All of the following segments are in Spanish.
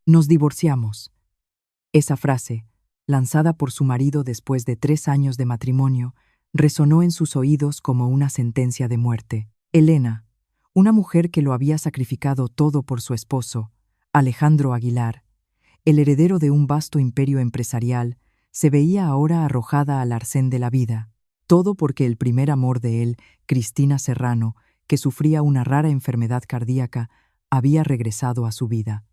Nos divorciamos. Esa frase, lanzada por su marido después de 3 años de matrimonio, resonó en sus oídos como una sentencia de muerte. Elena, una mujer que lo había sacrificado todo por su esposo, Alejandro Aguilar, el heredero de un vasto imperio empresarial, se veía ahora arrojada al arcén de la vida. Todo porque el primer amor de él, Cristina Serrano, que sufría una rara enfermedad cardíaca, había regresado a su vida.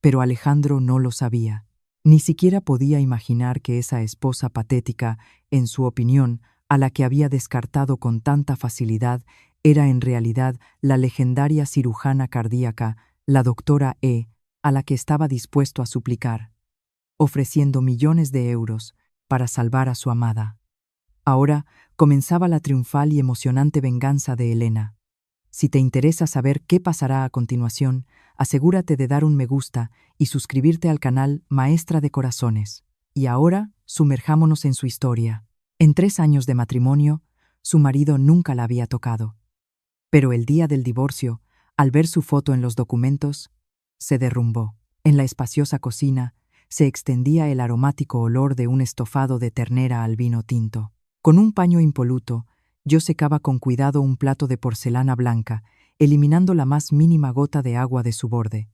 Pero Alejandro no lo sabía. Ni siquiera podía imaginar que esa esposa patética, en su opinión, a la que había descartado con tanta facilidad, era en realidad la legendaria cirujana cardíaca, la doctora E., a la que estaba dispuesto a suplicar, ofreciendo millones de euros para salvar a su amada. Ahora comenzaba la triunfal y emocionante venganza de Elena. Si te interesa saber qué pasará a continuación, asegúrate de dar un me gusta y suscribirte al canal Maestra de Corazones. Y ahora, sumerjámonos en su historia. En 3 años de matrimonio, su marido nunca la había tocado. Pero el día del divorcio, al ver su foto en los documentos, se derrumbó. En la espaciosa cocina se extendía el aromático olor de un estofado de ternera al vino tinto. Con un paño impoluto, yo secaba con cuidado un plato de porcelana blanca, eliminando la más mínima gota de agua de su borde.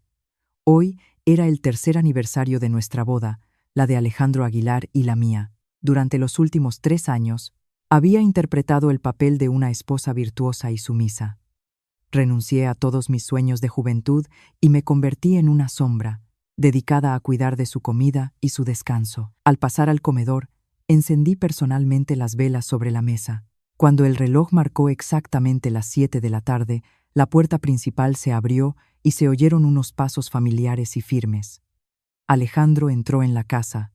Hoy era el 3er aniversario de nuestra boda, la de Alejandro Aguilar y la mía. Durante los últimos 3 años, había interpretado el papel de una esposa virtuosa y sumisa. Renuncié a todos mis sueños de juventud y me convertí en una sombra, dedicada a cuidar de su comida y su descanso. Al pasar al comedor, encendí personalmente las velas sobre la mesa. Cuando el reloj marcó exactamente las 7 de la tarde, la puerta principal se abrió y se oyeron unos pasos familiares y firmes. Alejandro entró en la casa.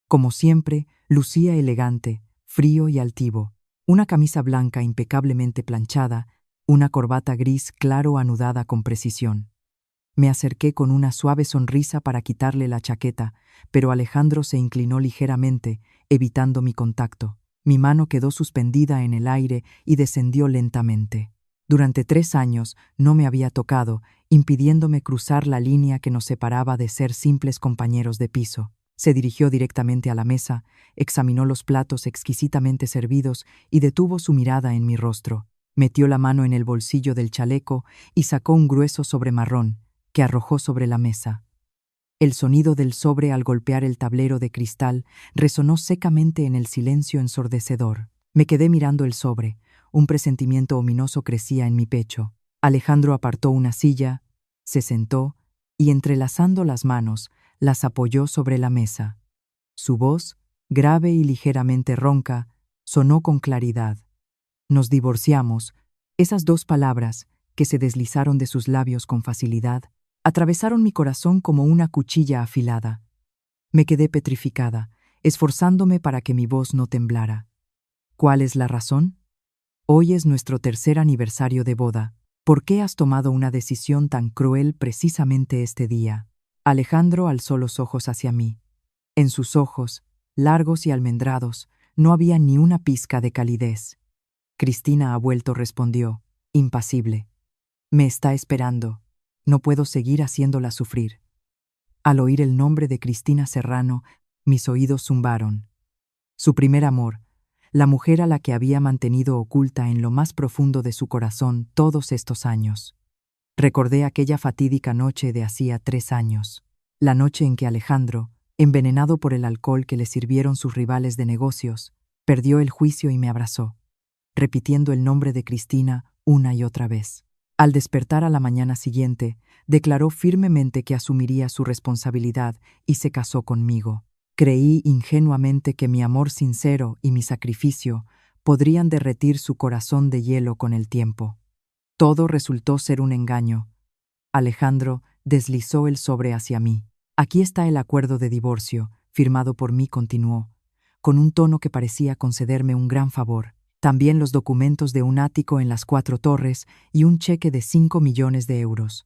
Como siempre, lucía elegante, frío y altivo. Una camisa blanca impecablemente planchada, una corbata gris claro anudada con precisión. Me acerqué con una suave sonrisa para quitarle la chaqueta, pero Alejandro se inclinó ligeramente, evitando mi contacto. Mi mano quedó suspendida en el aire y descendió lentamente. Durante 3 años no me había tocado, impidiéndome cruzar la línea que nos separaba de ser simples compañeros de piso. Se dirigió directamente a la mesa, examinó los platos exquisitamente servidos y detuvo su mirada en mi rostro. Metió la mano en el bolsillo del chaleco y sacó un grueso sobre marrón, que arrojó sobre la mesa. El sonido del sobre al golpear el tablero de cristal resonó secamente en el silencio ensordecedor. Me quedé mirando el sobre. Un presentimiento ominoso crecía en mi pecho. Alejandro apartó una silla, se sentó y, entrelazando las manos, las apoyó sobre la mesa. Su voz, grave y ligeramente ronca, sonó con claridad. Nos divorciamos. Esas 2 palabras, que se deslizaron de sus labios con facilidad, atravesaron mi corazón como una cuchilla afilada. Me quedé petrificada, esforzándome para que mi voz no temblara. ¿Cuál es la razón? Hoy es nuestro 3er aniversario de boda. ¿Por qué has tomado una decisión tan cruel precisamente este día? Alejandro alzó los ojos hacia mí. En sus ojos, largos y almendrados, no había ni una pizca de calidez. Cristina ha vuelto, respondió, impasible. Me está esperando. No puedo seguir haciéndola sufrir. Al oír el nombre de Cristina Serrano, mis oídos zumbaron. Su primer amor, la mujer a la que había mantenido oculta en lo más profundo de su corazón todos estos años. Recordé aquella fatídica noche de hacía 3 años, la noche en que Alejandro, envenenado por el alcohol que le sirvieron sus rivales de negocios, perdió el juicio y me abrazó, repitiendo el nombre de Cristina una y otra vez. Al despertar a la mañana siguiente, declaró firmemente que asumiría su responsabilidad y se casó conmigo. Creí ingenuamente que mi amor sincero y mi sacrificio podrían derretir su corazón de hielo con el tiempo. Todo resultó ser un engaño. Alejandro deslizó el sobre hacia mí. Aquí está el acuerdo de divorcio, firmado por mí, continuó, con un tono que parecía concederme un gran favor. También los documentos de un ático en las 4 Torres y un cheque de 5 millones de euros.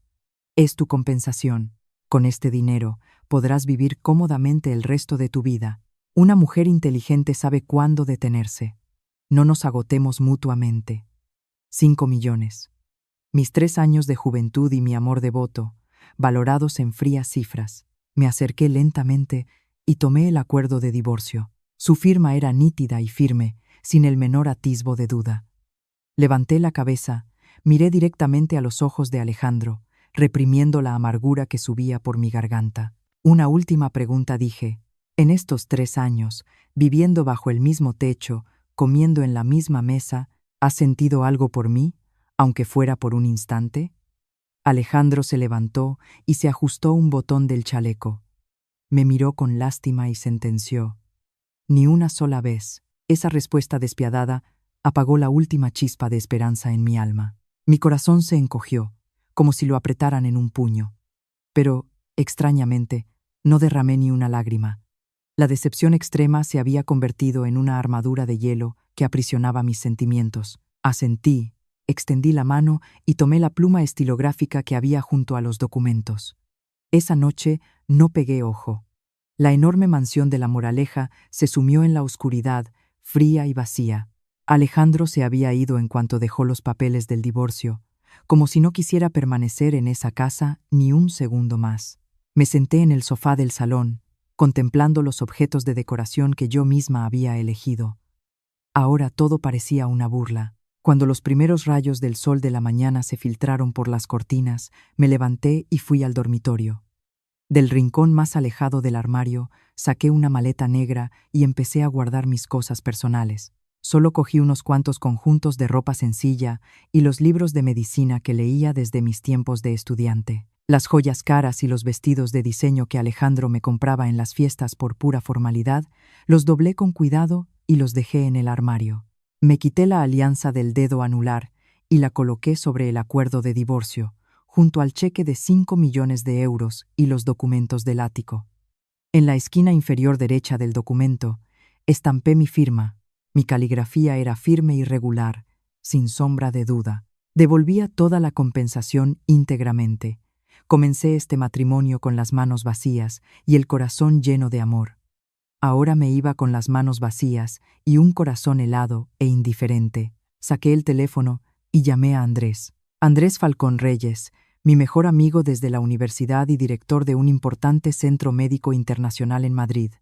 Es tu compensación. Con este dinero podrás vivir cómodamente el resto de tu vida. Una mujer inteligente sabe cuándo detenerse. No nos agotemos mutuamente. 5 millones. Mis 3 años de juventud y mi amor devoto, valorados en frías cifras. Me acerqué lentamente y tomé el acuerdo de divorcio. Su firma era nítida y firme, sin el menor atisbo de duda. Levanté la cabeza, miré directamente a los ojos de Alejandro, reprimiendo la amargura que subía por mi garganta. Una última pregunta dije. En estos 3 años, viviendo bajo el mismo techo, comiendo en la misma mesa, ¿has sentido algo por mí, aunque fuera por un instante? Alejandro se levantó y se ajustó un botón del chaleco. Me miró con lástima y sentenció. Ni una sola vez. Esa respuesta despiadada apagó la última chispa de esperanza en mi alma. Mi corazón se encogió, como si lo apretaran en un puño. Pero, extrañamente, no derramé ni una lágrima. La decepción extrema se había convertido en una armadura de hielo que aprisionaba mis sentimientos. Asentí, extendí la mano y tomé la pluma estilográfica que había junto a los documentos. Esa noche no pegué ojo. La enorme mansión de La Moraleja se sumió en la oscuridad, fría y vacía. Alejandro se había ido en cuanto dejó los papeles del divorcio, como si no quisiera permanecer en esa casa ni un segundo más. Me senté en el sofá del salón, contemplando los objetos de decoración que yo misma había elegido. Ahora todo parecía una burla. Cuando los primeros rayos del sol de la mañana se filtraron por las cortinas, me levanté y fui al dormitorio. Del rincón más alejado del armario, saqué una maleta negra y empecé a guardar mis cosas personales. Solo cogí unos cuantos conjuntos de ropa sencilla y los libros de medicina que leía desde mis tiempos de estudiante. Las joyas caras y los vestidos de diseño que Alejandro me compraba en las fiestas por pura formalidad, los doblé con cuidado y los dejé en el armario. Me quité la alianza del dedo anular y la coloqué sobre el acuerdo de divorcio, junto al cheque de 5 millones de euros y los documentos del ático. En la esquina inferior derecha del documento, estampé mi firma. Mi caligrafía era firme y regular, sin sombra de duda. Devolvía toda la compensación íntegramente. Comencé este matrimonio con las manos vacías y el corazón lleno de amor. Ahora me iba con las manos vacías y un corazón helado e indiferente. Saqué el teléfono y llamé a Andrés. Andrés Falcón Reyes, mi mejor amigo desde la universidad y director de un importante centro médico internacional en Madrid.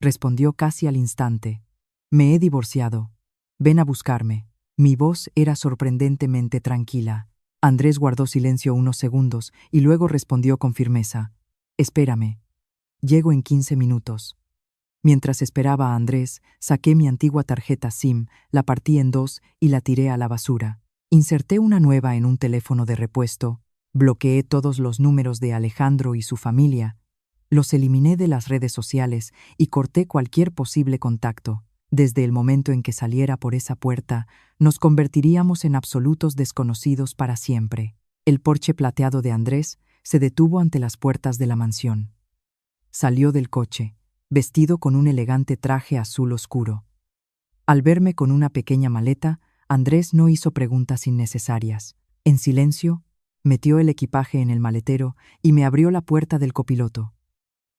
Respondió casi al instante. Me he divorciado. Ven a buscarme. Mi voz era sorprendentemente tranquila. Andrés guardó silencio unos segundos y luego respondió con firmeza. Espérame. Llego en 15 minutos. Mientras esperaba a Andrés, saqué mi antigua tarjeta SIM, la partí en 2 y la tiré a la basura. Inserté una nueva en un teléfono de repuesto, bloqueé todos los números de Alejandro y su familia, los eliminé de las redes sociales y corté cualquier posible contacto. Desde el momento en que saliera por esa puerta, nos convertiríamos en absolutos desconocidos para siempre. El Porsche plateado de Andrés se detuvo ante las puertas de la mansión. Salió del coche, vestido con un elegante traje azul oscuro. Al verme con una pequeña maleta, Andrés no hizo preguntas innecesarias. En silencio, metió el equipaje en el maletero y me abrió la puerta del copiloto.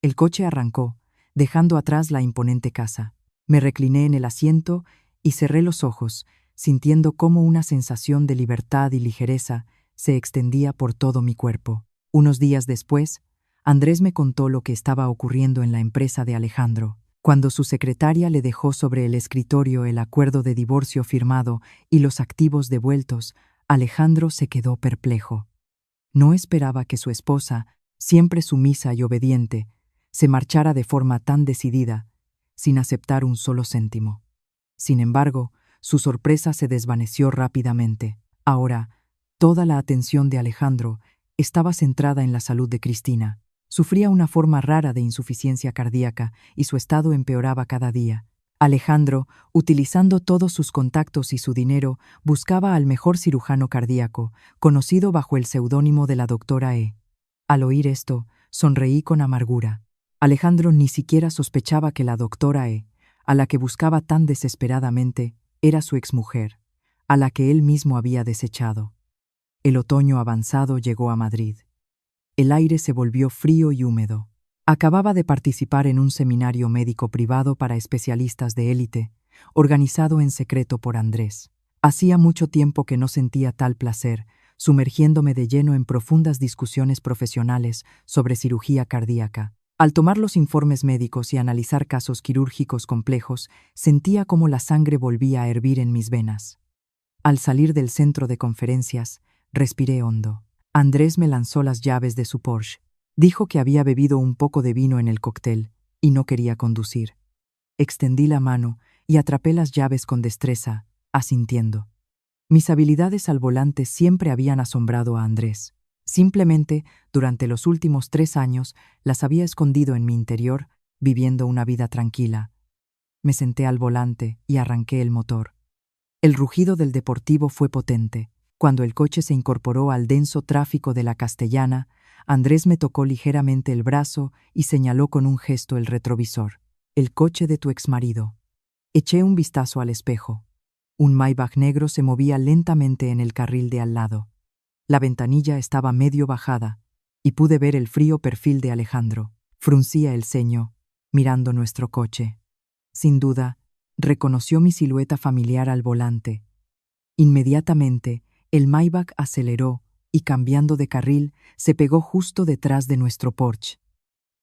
El coche arrancó, dejando atrás la imponente casa. Me recliné en el asiento y cerré los ojos, sintiendo cómo una sensación de libertad y ligereza se extendía por todo mi cuerpo. Unos días después, Andrés me contó lo que estaba ocurriendo en la empresa de Alejandro. Cuando su secretaria le dejó sobre el escritorio el acuerdo de divorcio firmado y los activos devueltos, Alejandro se quedó perplejo. No esperaba que su esposa, siempre sumisa y obediente, se marchara de forma tan decidida, sin aceptar un solo céntimo. Sin embargo, su sorpresa se desvaneció rápidamente. Ahora, toda la atención de Alejandro estaba centrada en la salud de Cristina. Sufría una forma rara de insuficiencia cardíaca y su estado empeoraba cada día. Alejandro, utilizando todos sus contactos y su dinero, buscaba al mejor cirujano cardíaco, conocido bajo el seudónimo de la doctora E. Al oír esto, sonreí con amargura. Alejandro ni siquiera sospechaba que la doctora E, a la que buscaba tan desesperadamente, era su exmujer, a la que él mismo había desechado. El otoño avanzado llegó a Madrid. El aire se volvió frío y húmedo. Acababa de participar en un seminario médico privado para especialistas de élite, organizado en secreto por Andrés. Hacía mucho tiempo que no sentía tal placer, sumergiéndome de lleno en profundas discusiones profesionales sobre cirugía cardíaca. Al tomar los informes médicos y analizar casos quirúrgicos complejos, sentía cómo la sangre volvía a hervir en mis venas. Al salir del centro de conferencias, respiré hondo. Andrés me lanzó las llaves de su Porsche. Dijo que había bebido un poco de vino en el cóctel y no quería conducir. Extendí la mano y atrapé las llaves con destreza, asintiendo. Mis habilidades al volante siempre habían asombrado a Andrés. Simplemente, durante los últimos 3 años, las había escondido en mi interior, viviendo una vida tranquila. Me senté al volante y arranqué el motor. El rugido del Deportivo fue potente. Cuando el coche se incorporó al denso tráfico de la Castellana, Andrés me tocó ligeramente el brazo y señaló con un gesto el retrovisor. El coche de tu exmarido. Eché un vistazo al espejo. Un Maybach negro se movía lentamente en el carril de al lado. La ventanilla estaba medio bajada y pude ver el frío perfil de Alejandro. Fruncía el ceño, mirando nuestro coche. Sin duda, reconoció mi silueta familiar al volante. Inmediatamente, el Maybach aceleró y, cambiando de carril, se pegó justo detrás de nuestro Porsche.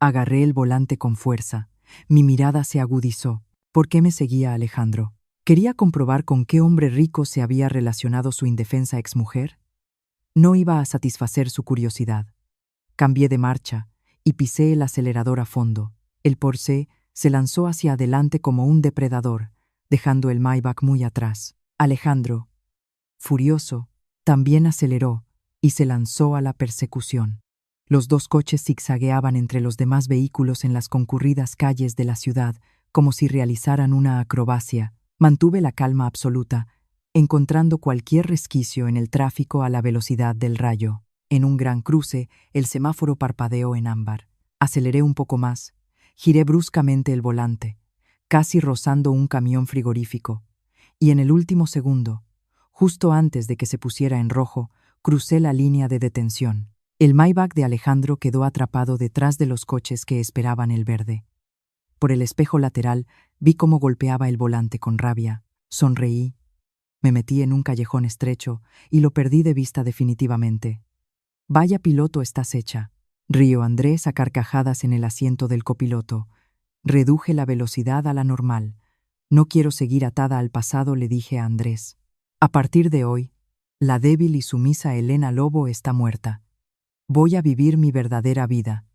Agarré el volante con fuerza. Mi mirada se agudizó. ¿Por qué me seguía Alejandro? ¿Quería comprobar con qué hombre rico se había relacionado su indefensa exmujer? No iba a satisfacer su curiosidad. Cambié de marcha y pisé el acelerador a fondo. El Porsche se lanzó hacia adelante como un depredador, dejando el Maybach muy atrás. Alejandro, furioso, también aceleró y se lanzó a la persecución. Los dos coches zigzagueaban entre los demás vehículos en las concurridas calles de la ciudad, como si realizaran una acrobacia. Mantuve la calma absoluta, encontrando cualquier resquicio en el tráfico a la velocidad del rayo. En un gran cruce, el semáforo parpadeó en ámbar. Aceleré un poco más. Giré bruscamente el volante, casi rozando un camión frigorífico. Y en el último segundo, justo antes de que se pusiera en rojo, crucé la línea de detención. El Maybach de Alejandro quedó atrapado detrás de los coches que esperaban el verde. Por el espejo lateral vi cómo golpeaba el volante con rabia. Sonreí. Me metí en un callejón estrecho y lo perdí de vista definitivamente. Vaya piloto estás hecha. Rió Andrés a carcajadas en el asiento del copiloto. Reduje la velocidad a la normal. No quiero seguir atada al pasado, le dije a Andrés. A partir de hoy, la débil y sumisa Elena Lobo está muerta. Voy a vivir mi verdadera vida.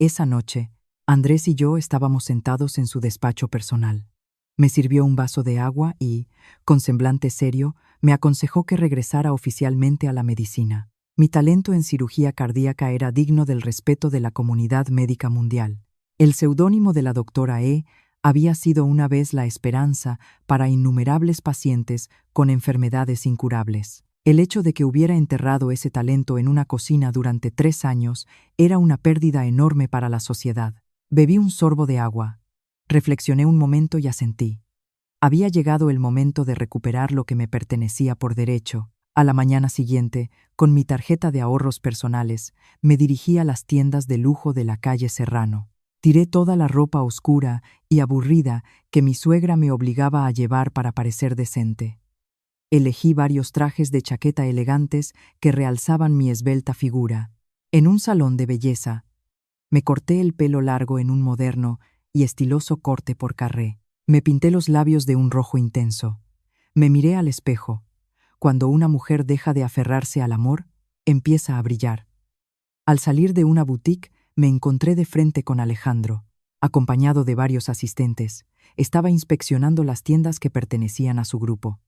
Esa noche, Andrés y yo estábamos sentados en su despacho personal. Me sirvió un vaso de agua y, con semblante serio, me aconsejó que regresara oficialmente a la medicina. Mi talento en cirugía cardíaca era digno del respeto de la comunidad médica mundial. El seudónimo de la doctora E había sido una vez la esperanza para innumerables pacientes con enfermedades incurables. El hecho de que hubiera enterrado ese talento en una cocina durante 3 años era una pérdida enorme para la sociedad. Bebí un sorbo de agua. Reflexioné un momento y asentí. Había llegado el momento de recuperar lo que me pertenecía por derecho. A la mañana siguiente, con mi tarjeta de ahorros personales, me dirigí a las tiendas de lujo de la calle Serrano. Tiré toda la ropa oscura y aburrida que mi suegra me obligaba a llevar para parecer decente. Elegí varios trajes de chaqueta elegantes que realzaban mi esbelta figura. En un salón de belleza, me corté el pelo largo en un moderno y estiloso corte por carré. Me pinté los labios de un rojo intenso. Me miré al espejo. Cuando una mujer deja de aferrarse al amor, empieza a brillar. Al salir de una boutique, me encontré de frente con Alejandro. Acompañado de varios asistentes, estaba inspeccionando las tiendas que pertenecían a su grupo.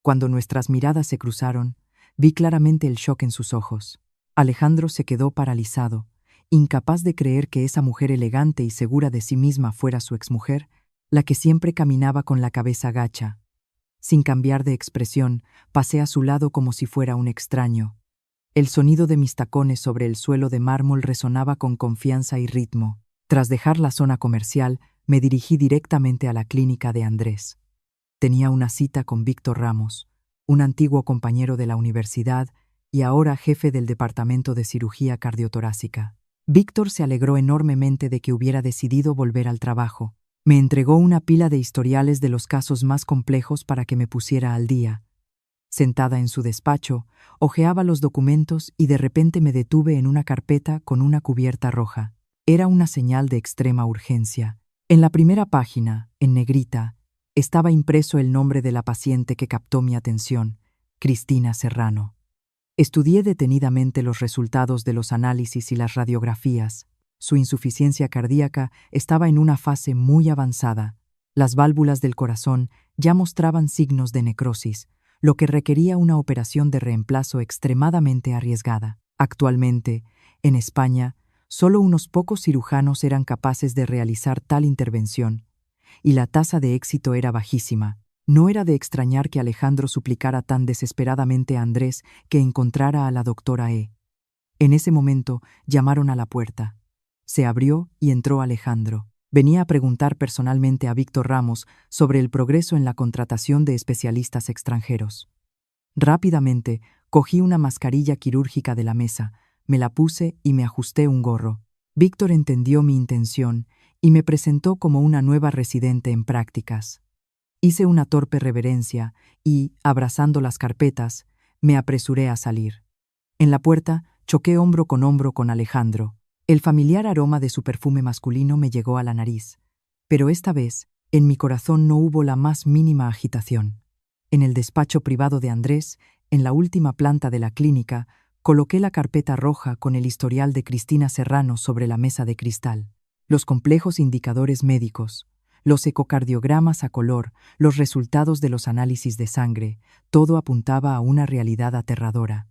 Cuando nuestras miradas se cruzaron, vi claramente el shock en sus ojos. Alejandro se quedó paralizado, incapaz de creer que esa mujer elegante y segura de sí misma fuera su exmujer, la que siempre caminaba con la cabeza gacha. Sin cambiar de expresión, pasé a su lado como si fuera un extraño. El sonido de mis tacones sobre el suelo de mármol resonaba con confianza y ritmo. Tras dejar la zona comercial, me dirigí directamente a la clínica de Andrés. Tenía una cita con Víctor Ramos, un antiguo compañero de la universidad y ahora jefe del departamento de cirugía cardiotorácica. Víctor se alegró enormemente de que hubiera decidido volver al trabajo. Me entregó una pila de historiales de los casos más complejos para que me pusiera al día. Sentada en su despacho, hojeaba los documentos y de repente me detuve en una carpeta con una cubierta roja. Era una señal de extrema urgencia. En la primera página, en negrita, estaba impreso el nombre de la paciente que captó mi atención, Cristina Serrano. Estudié detenidamente los resultados de los análisis y las radiografías. Su insuficiencia cardíaca estaba en una fase muy avanzada. Las válvulas del corazón ya mostraban signos de necrosis, lo que requería una operación de reemplazo extremadamente arriesgada. Actualmente, en España, solo unos pocos cirujanos eran capaces de realizar tal intervención, y la tasa de éxito era bajísima. No era de extrañar que Alejandro suplicara tan desesperadamente a Andrés que encontrara a la doctora E. En ese momento llamaron a la puerta. Se abrió y entró Alejandro. Venía a preguntar personalmente a Víctor Ramos sobre el progreso en la contratación de especialistas extranjeros. Rápidamente, cogí una mascarilla quirúrgica de la mesa, me la puse y me ajusté un gorro. Víctor entendió mi intención y me presentó como una nueva residente en prácticas. Hice una torpe reverencia y, abrazando las carpetas, me apresuré a salir. En la puerta, choqué hombro con Alejandro. El familiar aroma de su perfume masculino me llegó a la nariz, pero esta vez, en mi corazón no hubo la más mínima agitación. En el despacho privado de Andrés, en la última planta de la clínica, coloqué la carpeta roja con el historial de Cristina Serrano sobre la mesa de cristal. Los complejos indicadores médicos, los ecocardiogramas a color, los resultados de los análisis de sangre, todo apuntaba a una realidad aterradora.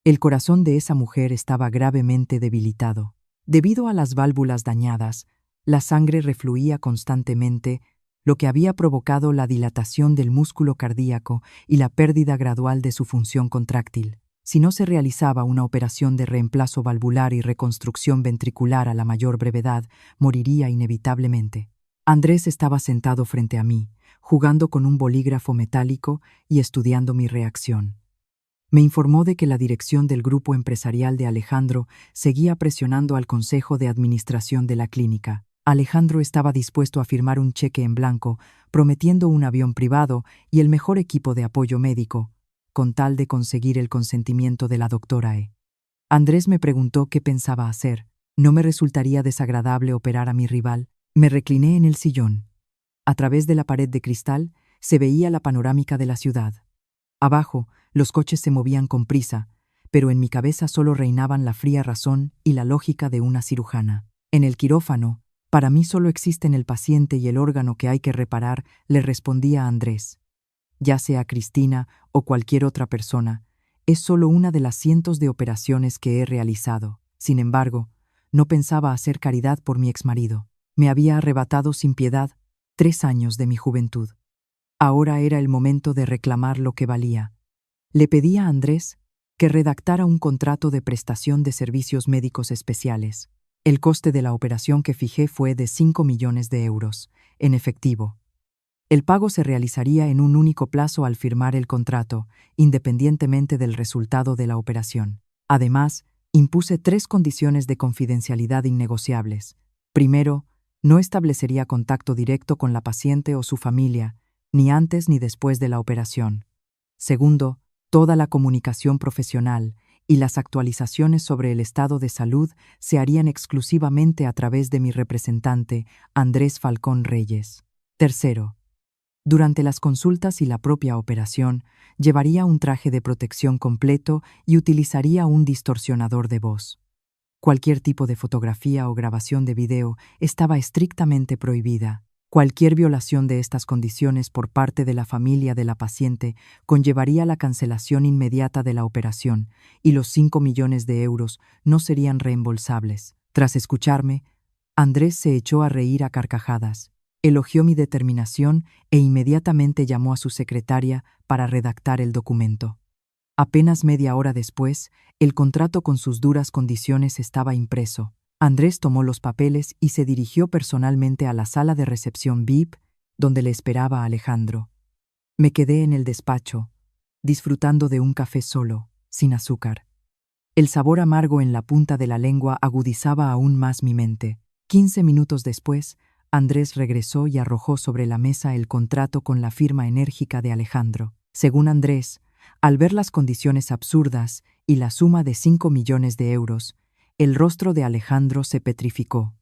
El corazón de esa mujer estaba gravemente debilitado. Debido a las válvulas dañadas, la sangre refluía constantemente, lo que había provocado la dilatación del músculo cardíaco y la pérdida gradual de su función contráctil. Si no se realizaba una operación de reemplazo valvular y reconstrucción ventricular a la mayor brevedad, moriría inevitablemente. Andrés estaba sentado frente a mí, jugando con un bolígrafo metálico y estudiando mi reacción. Me informó de que la dirección del grupo empresarial de Alejandro seguía presionando al Consejo de Administración de la clínica. Alejandro estaba dispuesto a firmar un cheque en blanco, prometiendo un avión privado y el mejor equipo de apoyo médico, con tal de conseguir el consentimiento de la doctora E. Andrés me preguntó qué pensaba hacer. ¿No me resultaría desagradable operar a mi rival? Me recliné en el sillón. A través de la pared de cristal se veía la panorámica de la ciudad. Abajo, los coches se movían con prisa, pero en mi cabeza solo reinaban la fría razón y la lógica de una cirujana. En el quirófano, para mí solo existen el paciente y el órgano que hay que reparar, le respondía a Andrés. Ya sea Cristina o cualquier otra persona, es solo una de las cientos de operaciones que he realizado. Sin embargo, no pensaba hacer caridad por mi exmarido. Me había arrebatado sin piedad 3 años de mi juventud. Ahora era el momento de reclamar lo que valía. Le pedí a Andrés que redactara un contrato de prestación de servicios médicos especiales. El coste de la operación que fijé fue de 5 millones de euros, en efectivo. El pago se realizaría en un único plazo al firmar el contrato, independientemente del resultado de la operación. Además, impuse 3 condiciones de confidencialidad innegociables. Primero, no establecería contacto directo con la paciente o su familia, ni antes ni después de la operación. Segundo, toda la comunicación profesional y las actualizaciones sobre el estado de salud se harían exclusivamente a través de mi representante, Andrés Falcón Reyes. Tercero, durante las consultas y la propia operación, llevaría un traje de protección completo y utilizaría un distorsionador de voz. Cualquier tipo de fotografía o grabación de video estaba estrictamente prohibida. Cualquier violación de estas condiciones por parte de la familia de la paciente conllevaría la cancelación inmediata de la operación y los 5 millones de euros no serían reembolsables. Tras escucharme, Andrés se echó a reír a carcajadas, elogió mi determinación e inmediatamente llamó a su secretaria para redactar el documento. Apenas media hora después, el contrato con sus duras condiciones estaba impreso. Andrés tomó los papeles y se dirigió personalmente a la sala de recepción VIP, donde le esperaba Alejandro. Me quedé en el despacho, disfrutando de un café solo, sin azúcar. El sabor amargo en la punta de la lengua agudizaba aún más mi mente. 15 minutos después, Andrés regresó y arrojó sobre la mesa el contrato con la firma enérgica de Alejandro. Según Andrés, al ver las condiciones absurdas y la suma de 5 millones de euros, El rostro de Alejandro se petrificó.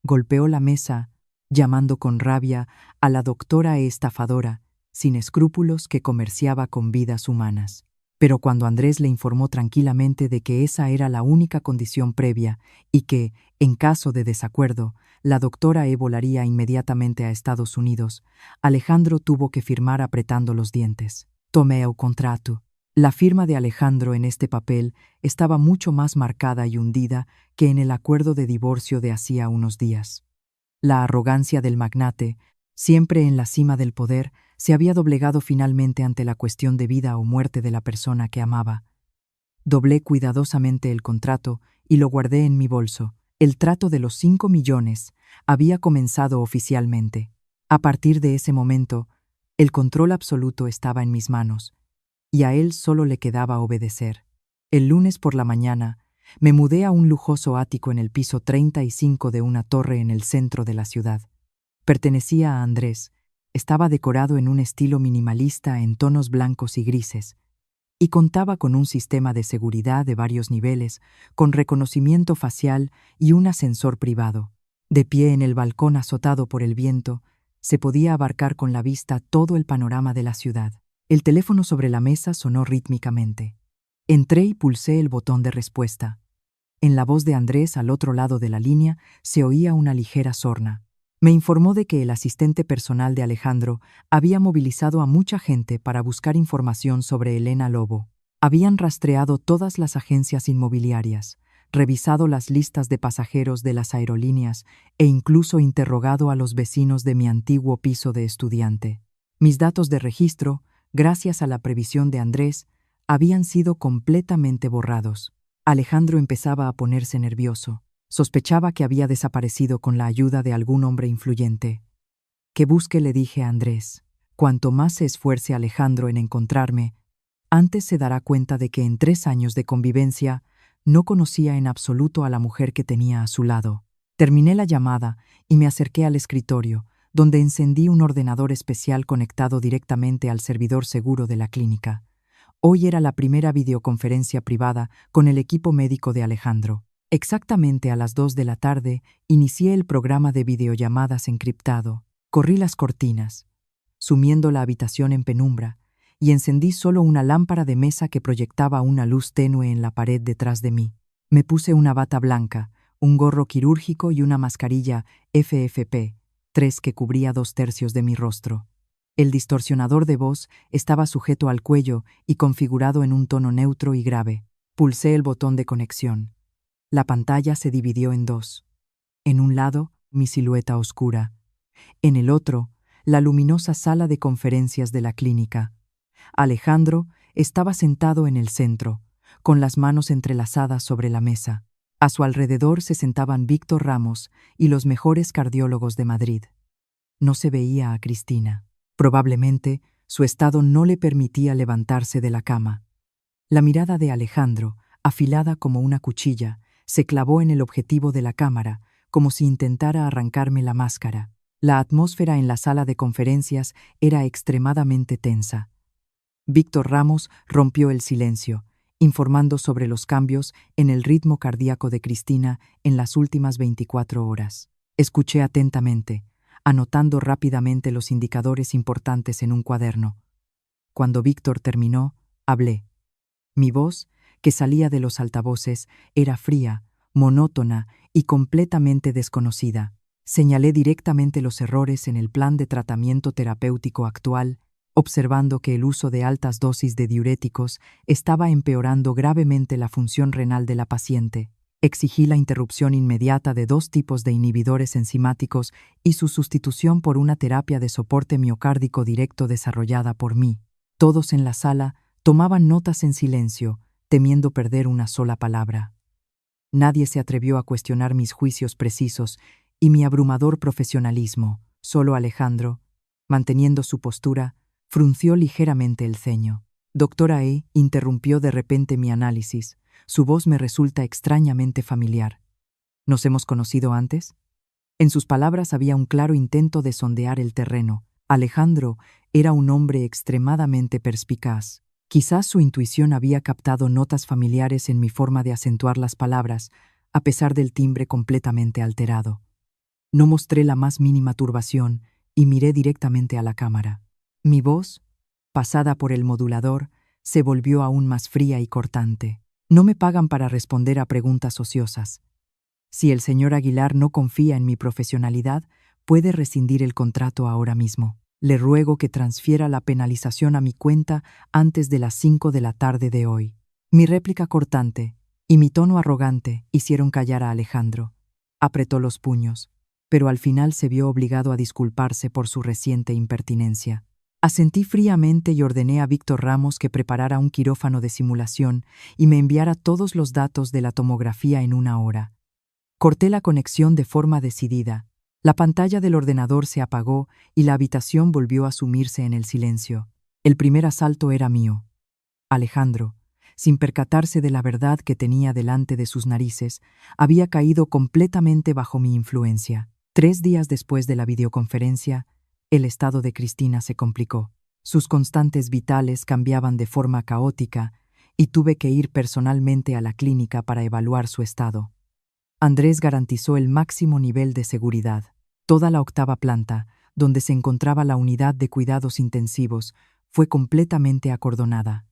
Golpeó la mesa, llamando con rabia a la doctora estafadora, sin escrúpulos, que comerciaba con vidas humanas. Pero cuando Andrés le informó tranquilamente de que esa era la única condición previa y que, en caso de desacuerdo, la doctora volaría inmediatamente a Estados Unidos, Alejandro tuvo que firmar apretando los dientes. Tomé el contrato. La firma de Alejandro en este papel estaba mucho más marcada y hundida que en el acuerdo de divorcio de hacía unos días. La arrogancia del magnate, siempre en la cima del poder, se había doblegado finalmente ante la cuestión de vida o muerte de la persona que amaba. Doblé cuidadosamente el contrato y lo guardé en mi bolso. El trato de los 5 millones había comenzado oficialmente. A partir de ese momento, el control absoluto estaba en mis manos, y a él solo le quedaba obedecer. El lunes por la mañana, me mudé a un lujoso ático en el piso 35 de una torre en el centro de la ciudad. Pertenecía a Andrés, estaba decorado en un estilo minimalista en tonos blancos y grises, y contaba con un sistema de seguridad de varios niveles, con reconocimiento facial y un ascensor privado. De pie en el balcón azotado por el viento, se podía abarcar con la vista todo el panorama de la ciudad. El teléfono sobre la mesa sonó rítmicamente. Entré y pulsé el botón de respuesta. En la voz de Andrés, al otro lado de la línea, se oía una ligera sorna. Me informó de que el asistente personal de Alejandro había movilizado a mucha gente para buscar información sobre Elena Lobo. Habían rastreado todas las agencias inmobiliarias, revisado las listas de pasajeros de las aerolíneas e incluso interrogado a los vecinos de mi antiguo piso de estudiante. Mis datos de registro, gracias a la previsión de Andrés, habían sido completamente borrados. Alejandro empezaba a ponerse nervioso. Sospechaba que había desaparecido con la ayuda de algún hombre influyente. Que busque, le dije a Andrés. Cuanto más se esfuerce Alejandro en encontrarme, antes se dará cuenta de que en 3 años de convivencia no conocía en absoluto a la mujer que tenía a su lado. Terminé la llamada y me acerqué al escritorio, donde encendí un ordenador especial conectado directamente al servidor seguro de la clínica. Hoy era la primera videoconferencia privada con el equipo médico de Alejandro. Exactamente a las 2 de la tarde, inicié el programa de videollamadas encriptado. Corrí las cortinas, sumiendo la habitación en penumbra, y encendí solo una lámpara de mesa que proyectaba una luz tenue en la pared detrás de mí. Me puse una bata blanca, un gorro quirúrgico y una mascarilla FFP3 que cubría 2/3 de mi rostro. El distorsionador de voz estaba sujeto al cuello y configurado en un tono neutro y grave. Pulsé el botón de conexión. La pantalla se dividió en dos. En un lado, mi silueta oscura. En el otro, la luminosa sala de conferencias de la clínica. Alejandro estaba sentado en el centro, con las manos entrelazadas sobre la mesa. A su alrededor se sentaban Víctor Ramos y los mejores cardiólogos de Madrid. No se veía a Cristina. Probablemente, su estado no le permitía levantarse de la cama. La mirada de Alejandro, afilada como una cuchilla, se clavó en el objetivo de la cámara, como si intentara arrancarme la máscara. La atmósfera en la sala de conferencias era extremadamente tensa. Víctor Ramos rompió el silencio, informando sobre los cambios en el ritmo cardíaco de Cristina en las últimas 24 horas. Escuché atentamente, anotando rápidamente los indicadores importantes en un cuaderno. Cuando Víctor terminó, hablé. Mi voz, que salía de los altavoces, era fría, monótona y completamente desconocida. Señalé directamente los errores en el plan de tratamiento terapéutico actual, observando que el uso de altas dosis de diuréticos estaba empeorando gravemente la función renal de la paciente. Exigí la interrupción inmediata de 2 tipos de inhibidores enzimáticos y su sustitución por una terapia de soporte miocárdico directo desarrollada por mí. Todos en la sala tomaban notas en silencio, temiendo perder una sola palabra. Nadie se atrevió a cuestionar mis juicios precisos y mi abrumador profesionalismo. Solo Alejandro, manteniendo su postura, frunció ligeramente el ceño. Doctora interrumpió de repente mi análisis. Su voz me resulta extrañamente familiar. ¿Nos hemos conocido antes? En sus palabras había un claro intento de sondear el terreno. Alejandro era un hombre extremadamente perspicaz. Quizás su intuición había captado notas familiares en mi forma de acentuar las palabras, a pesar del timbre completamente alterado. No mostré la más mínima turbación y miré directamente a la cámara. Mi voz, pasada por el modulador, se volvió aún más fría y cortante. No me pagan para responder a preguntas ociosas. Si el señor Aguilar no confía en mi profesionalidad, puede rescindir el contrato ahora mismo. Le ruego que transfiera la penalización a mi cuenta antes de las 5 de la tarde de hoy. Mi réplica cortante y mi tono arrogante hicieron callar a Alejandro. Apretó los puños, pero al final se vio obligado a disculparse por su reciente impertinencia. Asentí fríamente y ordené a Víctor Ramos que preparara un quirófano de simulación y me enviara todos los datos de la tomografía en 1 hora. Corté la conexión de forma decidida. La pantalla del ordenador se apagó y la habitación volvió a sumirse en el silencio. El primer asalto era mío. Alejandro, sin percatarse de la verdad que tenía delante de sus narices, había caído completamente bajo mi influencia. 3 días después de la videoconferencia, el estado de Cristina se complicó. Sus constantes vitales cambiaban de forma caótica y tuve que ir personalmente a la clínica para evaluar su estado. Andrés garantizó el máximo nivel de seguridad. Toda la 8ª planta, donde se encontraba la unidad de cuidados intensivos, fue completamente acordonada.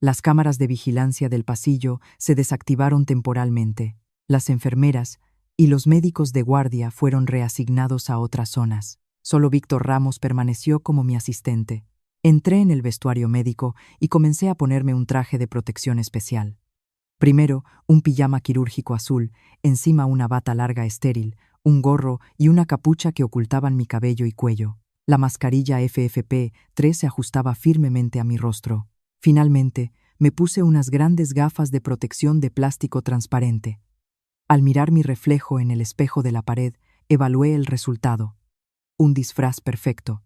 Las cámaras de vigilancia del pasillo se desactivaron temporalmente. Las enfermeras y los médicos de guardia fueron reasignados a otras zonas. Solo Víctor Ramos permaneció como mi asistente. Entré en el vestuario médico y comencé a ponerme un traje de protección especial. Primero, un pijama quirúrgico azul, encima una bata larga estéril, un gorro y una capucha que ocultaban mi cabello y cuello. La mascarilla FFP3 se ajustaba firmemente a mi rostro. Finalmente, me puse unas grandes gafas de protección de plástico transparente. Al mirar mi reflejo en el espejo de la pared, evalué el resultado. Un disfraz perfecto.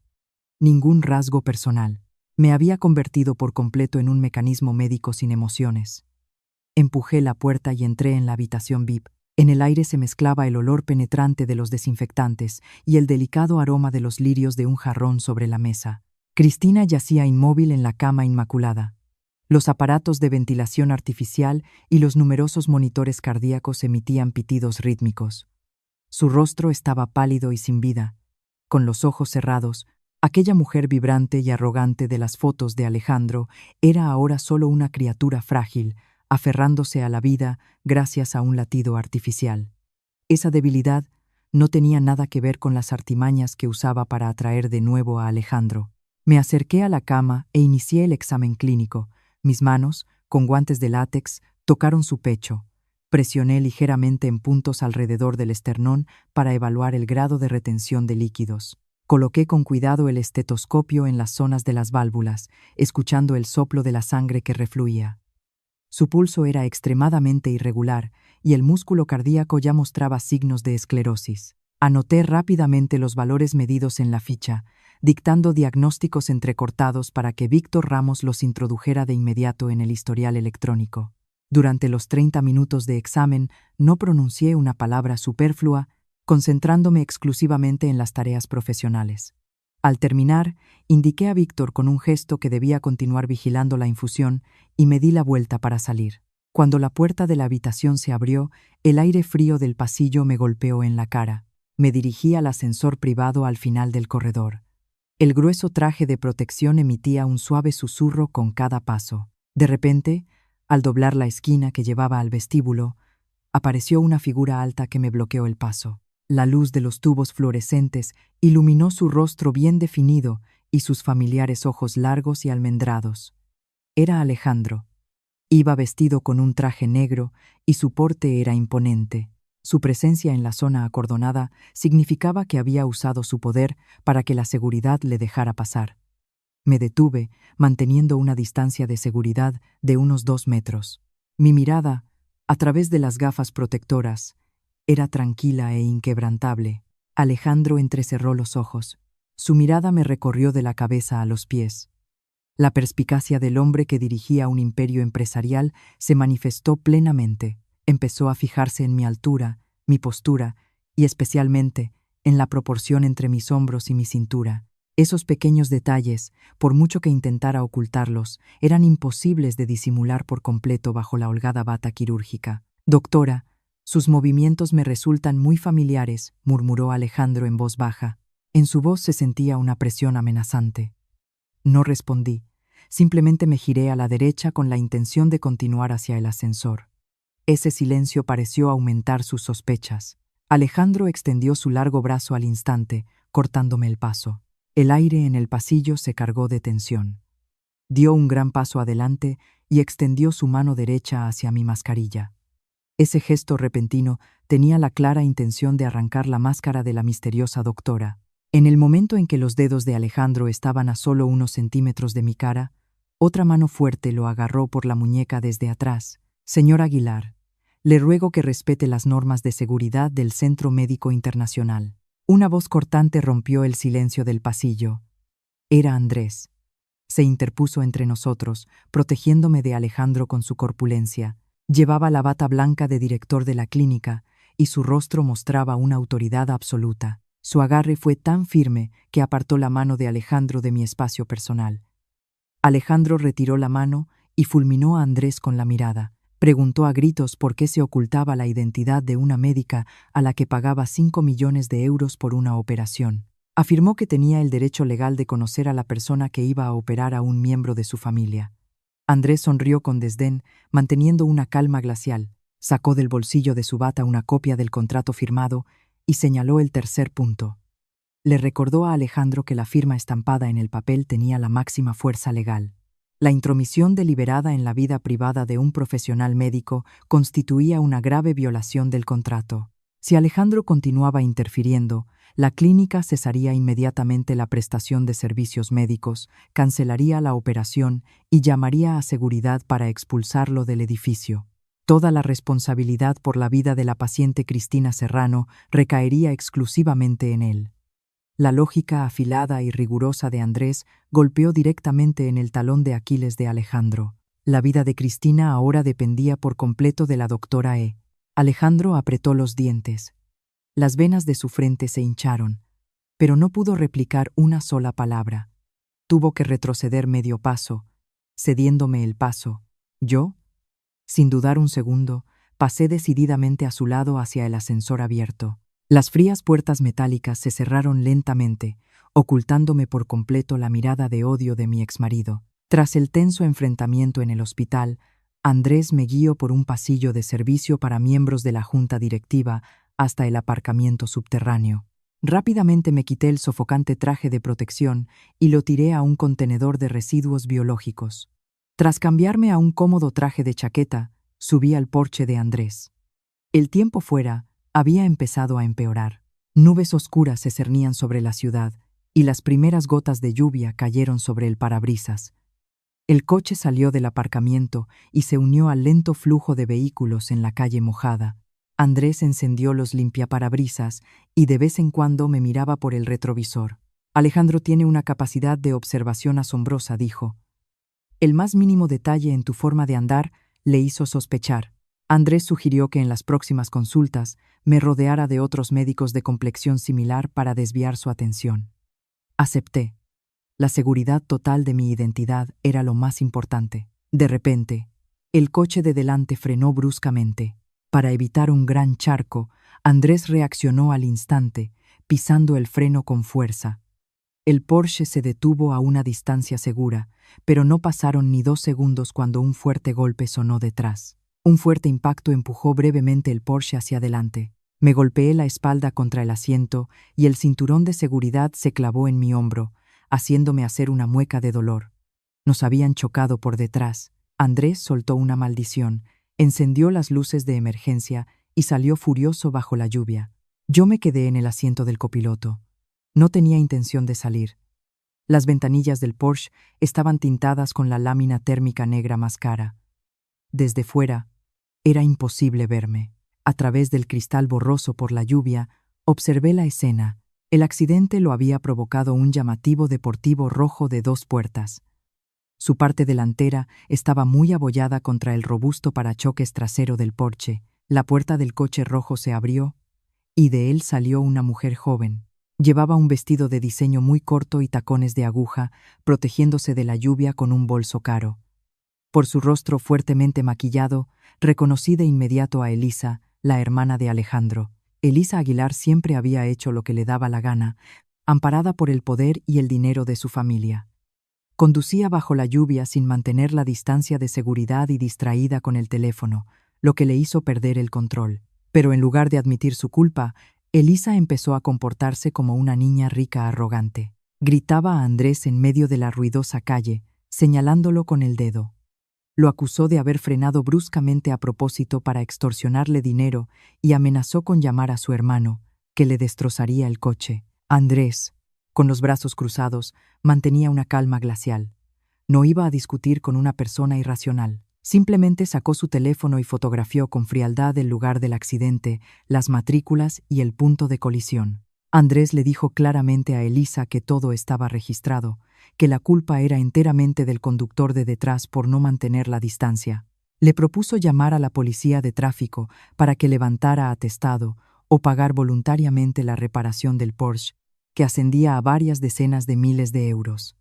Ningún rasgo personal. Me había convertido por completo en un mecanismo médico sin emociones. Empujé la puerta y entré en la habitación VIP. En el aire se mezclaba el olor penetrante de los desinfectantes y el delicado aroma de los lirios de un jarrón sobre la mesa. Cristina yacía inmóvil en la cama inmaculada. Los aparatos de ventilación artificial y los numerosos monitores cardíacos emitían pitidos rítmicos. Su rostro estaba pálido y sin vida. Con los ojos cerrados, aquella mujer vibrante y arrogante de las fotos de Alejandro era ahora solo una criatura frágil, aferrándose a la vida gracias a un latido artificial. Esa debilidad no tenía nada que ver con las artimañas que usaba para atraer de nuevo a Alejandro. Me acerqué a la cama e inicié el examen clínico. Mis manos, con guantes de látex, tocaron su pecho. Presioné ligeramente en puntos alrededor del esternón para evaluar el grado de retención de líquidos. Coloqué con cuidado el estetoscopio en las zonas de las válvulas, escuchando el soplo de la sangre que refluía. Su pulso era extremadamente irregular y el músculo cardíaco ya mostraba signos de esclerosis. Anoté rápidamente los valores medidos en la ficha, dictando diagnósticos entrecortados para que Víctor Ramos los introdujera de inmediato en el historial electrónico. Durante los 30 minutos de examen no pronuncié una palabra superflua, concentrándome exclusivamente en las tareas profesionales. Al terminar, indiqué a Víctor con un gesto que debía continuar vigilando la infusión y me di la vuelta para salir. Cuando la puerta de la habitación se abrió, el aire frío del pasillo me golpeó en la cara. Me dirigí al ascensor privado al final del corredor. El grueso traje de protección emitía un suave susurro con cada paso. De repente, al doblar la esquina que llevaba al vestíbulo, apareció una figura alta que me bloqueó el paso. La luz de los tubos fluorescentes iluminó su rostro bien definido y sus familiares ojos largos y almendrados. Era Alejandro. Iba vestido con un traje negro y su porte era imponente. Su presencia en la zona acordonada significaba que había usado su poder para que la seguridad le dejara pasar. Me detuve, manteniendo una distancia de seguridad de unos 2 metros. Mi mirada, a través de las gafas protectoras, era tranquila e inquebrantable. Alejandro entrecerró los ojos. Su mirada me recorrió de la cabeza a los pies. La perspicacia del hombre que dirigía un imperio empresarial se manifestó plenamente. Empezó a fijarse en mi altura, mi postura y especialmente en la proporción entre mis hombros y mi cintura. Esos pequeños detalles, por mucho que intentara ocultarlos, eran imposibles de disimular por completo bajo la holgada bata quirúrgica. «Doctora», Sus movimientos me resultan muy familiares, murmuró Alejandro en voz baja. En su voz se sentía una presión amenazante. No respondí. Simplemente me giré a la derecha con la intención de continuar hacia el ascensor. Ese silencio pareció aumentar sus sospechas. Alejandro extendió su largo brazo al instante, cortándome el paso. El aire en el pasillo se cargó de tensión. Dio un gran paso adelante y extendió su mano derecha hacia mi mascarilla. Ese gesto repentino tenía la clara intención de arrancar la máscara de la misteriosa doctora. En el momento en que los dedos de Alejandro estaban a solo unos centímetros de mi cara, otra mano fuerte lo agarró por la muñeca desde atrás. Señor Aguilar, le ruego que respete las normas de seguridad del Centro Médico Internacional. Una voz cortante rompió el silencio del pasillo. Era Andrés. Se interpuso entre nosotros, protegiéndome de Alejandro con su corpulencia. Llevaba la bata blanca de director de la clínica y su rostro mostraba una autoridad absoluta. Su agarre fue tan firme que apartó la mano de Alejandro de mi espacio personal. Alejandro retiró la mano y fulminó a Andrés con la mirada. Preguntó a gritos por qué se ocultaba la identidad de una médica a la que pagaba 5 millones de euros por una operación. Afirmó que tenía el derecho legal de conocer a la persona que iba a operar a un miembro de su familia. Andrés sonrió con desdén, manteniendo una calma glacial. Sacó del bolsillo de su bata una copia del contrato firmado y señaló el tercer punto. Le recordó a Alejandro que la firma estampada en el papel tenía la máxima fuerza legal. La intromisión deliberada en la vida privada de un profesional médico constituía una grave violación del contrato. Si Alejandro continuaba interfiriendo, la clínica cesaría inmediatamente la prestación de servicios médicos, cancelaría la operación y llamaría a seguridad para expulsarlo del edificio. Toda la responsabilidad por la vida de la paciente Cristina Serrano recaería exclusivamente en él. La lógica afilada y rigurosa de Andrés golpeó directamente en el talón de Aquiles de Alejandro. La vida de Cristina ahora dependía por completo de la doctora E. Alejandro apretó los dientes. Las venas de su frente se hincharon, pero no pudo replicar una sola palabra. Tuvo que retroceder medio paso, cediéndome el paso. Yo, sin dudar un segundo, pasé decididamente a su lado hacia el ascensor abierto. Las frías puertas metálicas se cerraron lentamente, ocultándome por completo la mirada de odio de mi exmarido. Tras el tenso enfrentamiento en el hospital, Andrés me guió por un pasillo de servicio para miembros de la junta directiva hasta el aparcamiento subterráneo. Rápidamente me quité el sofocante traje de protección y lo tiré a un contenedor de residuos biológicos. Tras cambiarme a un cómodo traje de chaqueta, subí al porche de Andrés. El tiempo fuera había empezado a empeorar. Nubes oscuras se cernían sobre la ciudad y las primeras gotas de lluvia cayeron sobre el parabrisas. El coche salió del aparcamiento y se unió al lento flujo de vehículos en la calle mojada. Andrés encendió los limpiaparabrisas y de vez en cuando me miraba por el retrovisor. Alejandro tiene una capacidad de observación asombrosa, dijo. El más mínimo detalle en tu forma de andar le hizo sospechar. Andrés sugirió que en las próximas consultas me rodeara de otros médicos de complexión similar para desviar su atención. Acepté. La seguridad total de mi identidad era lo más importante. De repente, el coche de delante frenó bruscamente. Para evitar un gran charco, Andrés reaccionó al instante, pisando el freno con fuerza. El Porsche se detuvo a una distancia segura, pero no pasaron ni 2 segundos cuando un fuerte golpe sonó detrás. Un fuerte impacto empujó brevemente el Porsche hacia adelante. Me golpeé la espalda contra el asiento y el cinturón de seguridad se clavó en mi hombro, haciéndome hacer una mueca de dolor. Nos habían chocado por detrás. Andrés soltó una maldición, encendió las luces de emergencia y salió furioso bajo la lluvia. Yo me quedé en el asiento del copiloto. No tenía intención de salir. Las ventanillas del Porsche estaban tintadas con la lámina térmica negra más cara. Desde fuera, era imposible verme. A través del cristal borroso por la lluvia, observé la escena. El accidente lo había provocado un llamativo deportivo rojo de 2 puertas. Su parte delantera estaba muy abollada contra el robusto parachoques trasero del Porsche. La puerta del coche rojo se abrió y de él salió una mujer joven. Llevaba un vestido de diseño muy corto y tacones de aguja, protegiéndose de la lluvia con un bolso caro. Por su rostro fuertemente maquillado, reconocí de inmediato a Elisa, la hermana de Alejandro. Elisa Aguilar siempre había hecho lo que le daba la gana, amparada por el poder y el dinero de su familia. Conducía bajo la lluvia sin mantener la distancia de seguridad y distraída con el teléfono, lo que le hizo perder el control. Pero en lugar de admitir su culpa, Elisa empezó a comportarse como una niña rica arrogante. Gritaba a Andrés en medio de la ruidosa calle, señalándolo con el dedo. Lo acusó de haber frenado bruscamente a propósito para extorsionarle dinero y amenazó con llamar a su hermano, que le destrozaría el coche. Andrés, con los brazos cruzados, mantenía una calma glacial. No iba a discutir con una persona irracional. Simplemente sacó su teléfono y fotografió con frialdad el lugar del accidente, las matrículas y el punto de colisión. Andrés le dijo claramente a Elisa que todo estaba registrado, que la culpa era enteramente del conductor de detrás por no mantener la distancia. Le propuso llamar a la policía de tráfico para que levantara atestado o pagar voluntariamente la reparación del Porsche, que ascendía a varias decenas de miles de euros.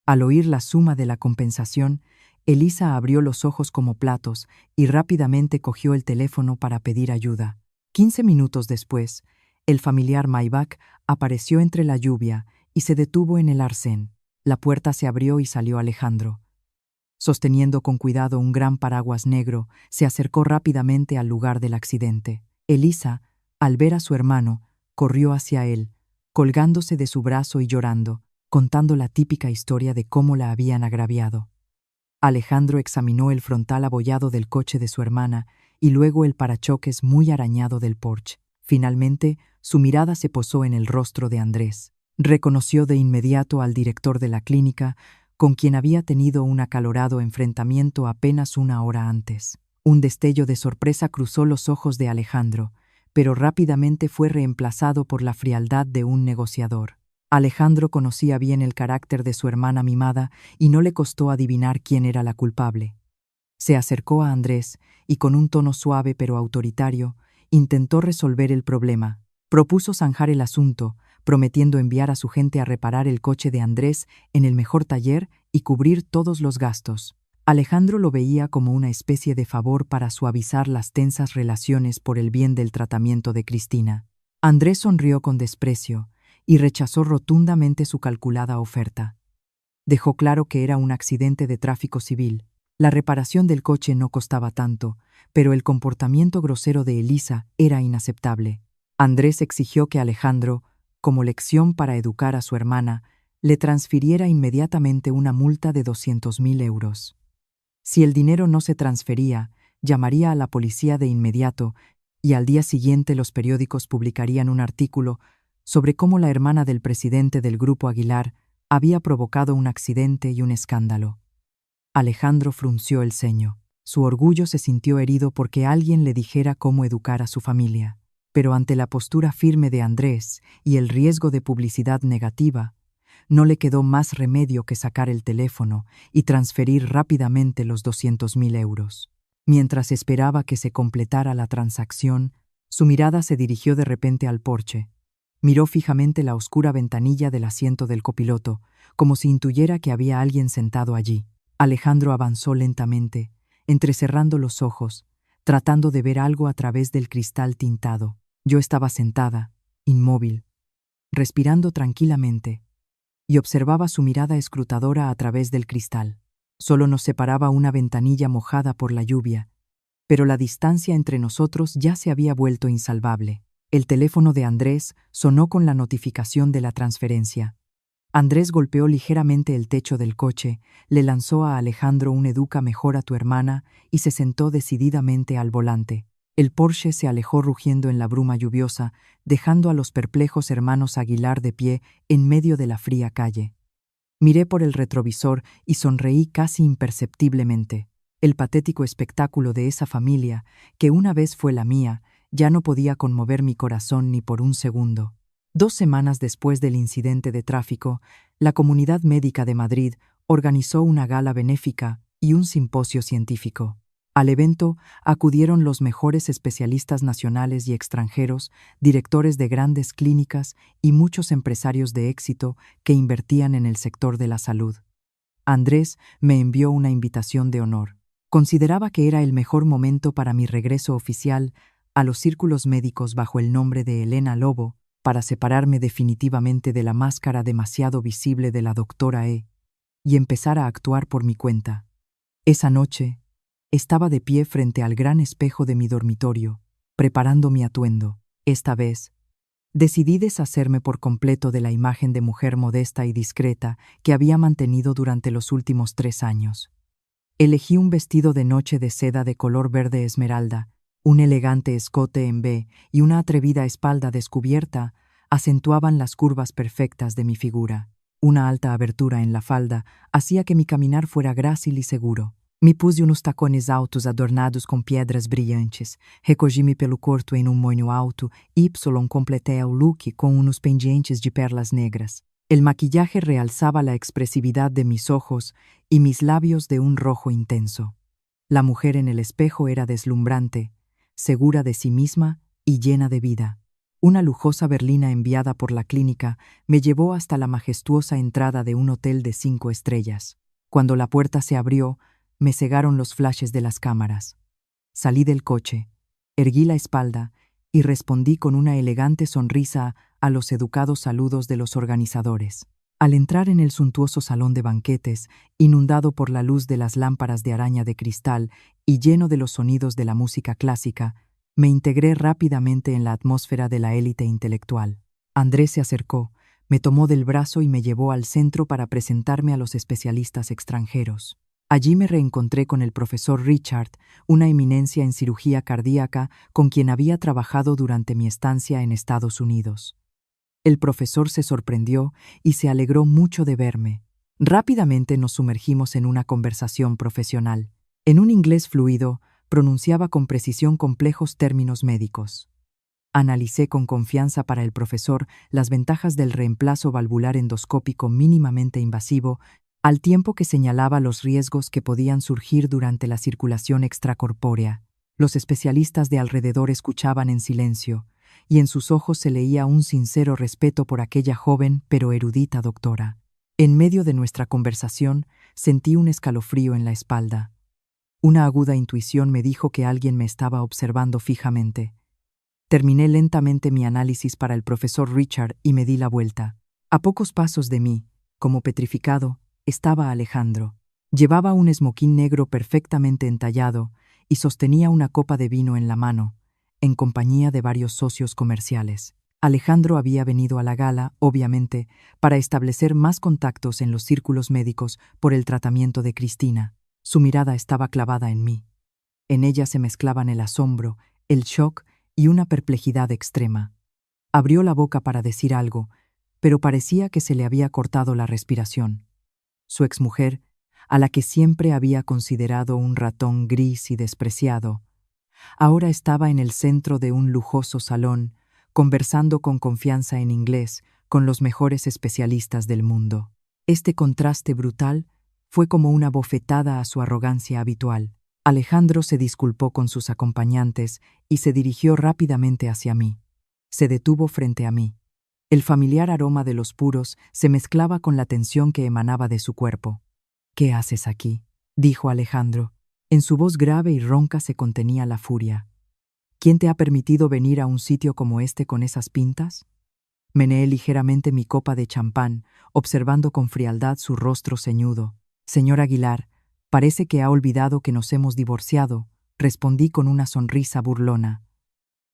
Al oír la suma de la compensación, Elisa abrió los ojos como platos y rápidamente cogió el teléfono para pedir ayuda. 15 minutos después, el familiar Maybach apareció entre la lluvia y se detuvo en el arcén. La puerta se abrió y salió Alejandro. Sosteniendo con cuidado un gran paraguas negro, se acercó rápidamente al lugar del accidente. Elisa, al ver a su hermano, corrió hacia él, colgándose de su brazo y llorando, contando la típica historia de cómo la habían agraviado. Alejandro examinó el frontal abollado del coche de su hermana y luego el parachoques muy arañado del Porsche. Finalmente, su mirada se posó en el rostro de Andrés. Reconoció de inmediato al director de la clínica, con quien había tenido un acalorado enfrentamiento apenas una hora antes. Un destello de sorpresa cruzó los ojos de Alejandro, pero rápidamente fue reemplazado por la frialdad de un negociador. Alejandro conocía bien el carácter de su hermana mimada y no le costó adivinar quién era la culpable. Se acercó a Andrés y con un tono suave pero autoritario, intentó resolver el problema. Propuso zanjar el asunto, prometiendo enviar a su gente a reparar el coche de Andrés en el mejor taller y cubrir todos los gastos. Alejandro lo veía como una especie de favor para suavizar las tensas relaciones por el bien del tratamiento de Cristina. Andrés sonrió con desprecio y rechazó rotundamente su calculada oferta. Dejó claro que era un accidente de tráfico civil. La reparación del coche no costaba tanto, pero el comportamiento grosero de Elisa era inaceptable. Andrés exigió que Alejandro, como lección para educar a su hermana, le transfiriera inmediatamente una multa de 200.000 euros. Si el dinero no se transfería, llamaría a la policía de inmediato y al día siguiente los periódicos publicarían un artículo sobre cómo la hermana del presidente del Grupo Aguilar había provocado un accidente y un escándalo. Alejandro frunció el ceño. Su orgullo se sintió herido porque alguien le dijera cómo educar a su familia. Pero ante la postura firme de Andrés y el riesgo de publicidad negativa, no le quedó más remedio que sacar el teléfono y transferir rápidamente los 200.000 euros. Mientras esperaba que se completara la transacción, su mirada se dirigió de repente al Porsche. Miró fijamente la oscura ventanilla del asiento del copiloto, como si intuyera que había alguien sentado allí. Alejandro avanzó lentamente, entrecerrando los ojos, tratando de ver algo a través del cristal tintado. Yo estaba sentada, inmóvil, respirando tranquilamente, y observaba su mirada escrutadora a través del cristal. Solo nos separaba una ventanilla mojada por la lluvia, pero la distancia entre nosotros ya se había vuelto insalvable. El teléfono de Andrés sonó con la notificación de la transferencia. Andrés golpeó ligeramente el techo del coche, le lanzó a Alejandro un educa mejor a tu hermana y se sentó decididamente al volante. El Porsche se alejó rugiendo en la bruma lluviosa, dejando a los perplejos hermanos Aguilar de pie en medio de la fría calle. Miré por el retrovisor y sonreí casi imperceptiblemente. El patético espectáculo de esa familia, que una vez fue la mía, ya no podía conmover mi corazón ni por un segundo. 2 semanas después del incidente de tráfico, la Comunidad Médica de Madrid organizó una gala benéfica y un simposio científico. Al evento acudieron los mejores especialistas nacionales y extranjeros, directores de grandes clínicas y muchos empresarios de éxito que invertían en el sector de la salud. Andrés me envió una invitación de honor. Consideraba que era el mejor momento para mi regreso oficial a los círculos médicos bajo el nombre de Elena Lobo para separarme definitivamente de la máscara demasiado visible de la doctora E y empezar a actuar por mi cuenta. Esa noche, estaba de pie frente al gran espejo de mi dormitorio, preparando mi atuendo. Esta vez, decidí deshacerme por completo de la imagen de mujer modesta y discreta que había mantenido durante los últimos 3 años. Elegí un vestido de noche de seda de color verde esmeralda, un elegante escote en V y una atrevida espalda descubierta acentuaban las curvas perfectas de mi figura. Una alta abertura en la falda hacía que mi caminar fuera grácil y seguro. Me puse unos tacones altos adornados com pedras brilhantes, recogi-me pelo corpo em moño alto, y completé el look con unos pendientes de perlas negras. El maquillaje realzaba la expresividad de mis ojos y mis labios de un rojo intenso. La mujer en el espejo era deslumbrante, segura de sí misma y llena de vida. Una lujosa berlina enviada por la clínica me llevó hasta la majestuosa entrada de un hotel de 5 estrellas. Cuando la puerta se abrió, me cegaron los flashes de las cámaras. Salí del coche, erguí la espalda y respondí con una elegante sonrisa a los educados saludos de los organizadores. Al entrar en el suntuoso salón de banquetes, inundado por la luz de las lámparas de araña de cristal y lleno de los sonidos de la música clásica, me integré rápidamente en la atmósfera de la élite intelectual. Andrés se acercó, me tomó del brazo y me llevó al centro para presentarme a los especialistas extranjeros. Allí me reencontré con el profesor Richard, una eminencia en cirugía cardíaca con quien había trabajado durante mi estancia en Estados Unidos. El profesor se sorprendió y se alegró mucho de verme. Rápidamente nos sumergimos en una conversación profesional. En un inglés fluido, pronunciaba con precisión complejos términos médicos. Analicé con confianza para el profesor las ventajas del reemplazo valvular endoscópico mínimamente invasivo, al tiempo que señalaba los riesgos que podían surgir durante la circulación extracorpórea. Los especialistas de alrededor escuchaban en silencio, y en sus ojos se leía un sincero respeto por aquella joven pero erudita doctora. En medio de nuestra conversación, sentí un escalofrío en la espalda. Una aguda intuición me dijo que alguien me estaba observando fijamente. Terminé lentamente mi análisis para el profesor Richard y me di la vuelta. A pocos pasos de mí, como petrificado, estaba Alejandro. Llevaba un esmoquín negro perfectamente entallado y sostenía una copa de vino en la mano, en compañía de varios socios comerciales. Alejandro había venido a la gala, obviamente, para establecer más contactos en los círculos médicos por el tratamiento de Cristina. Su mirada estaba clavada en mí. En ella se mezclaban el asombro, el shock y una perplejidad extrema. Abrió la boca para decir algo, pero parecía que se le había cortado la respiración. Su exmujer, a la que siempre había considerado un ratón gris y despreciado, ahora estaba en el centro de un lujoso salón, conversando con confianza en inglés con los mejores especialistas del mundo. Este contraste brutal fue como una bofetada a su arrogancia habitual. Alejandro se disculpó con sus acompañantes y se dirigió rápidamente hacia mí. Se detuvo frente a mí. El familiar aroma de los puros se mezclaba con la tensión que emanaba de su cuerpo. «¿Qué haces aquí?», dijo Alejandro. En su voz grave y ronca se contenía la furia. «¿Quién te ha permitido venir a un sitio como este con esas pintas?». Meneé ligeramente mi copa de champán, observando con frialdad su rostro ceñudo. «Señor Aguilar, parece que ha olvidado que nos hemos divorciado», respondí con una sonrisa burlona.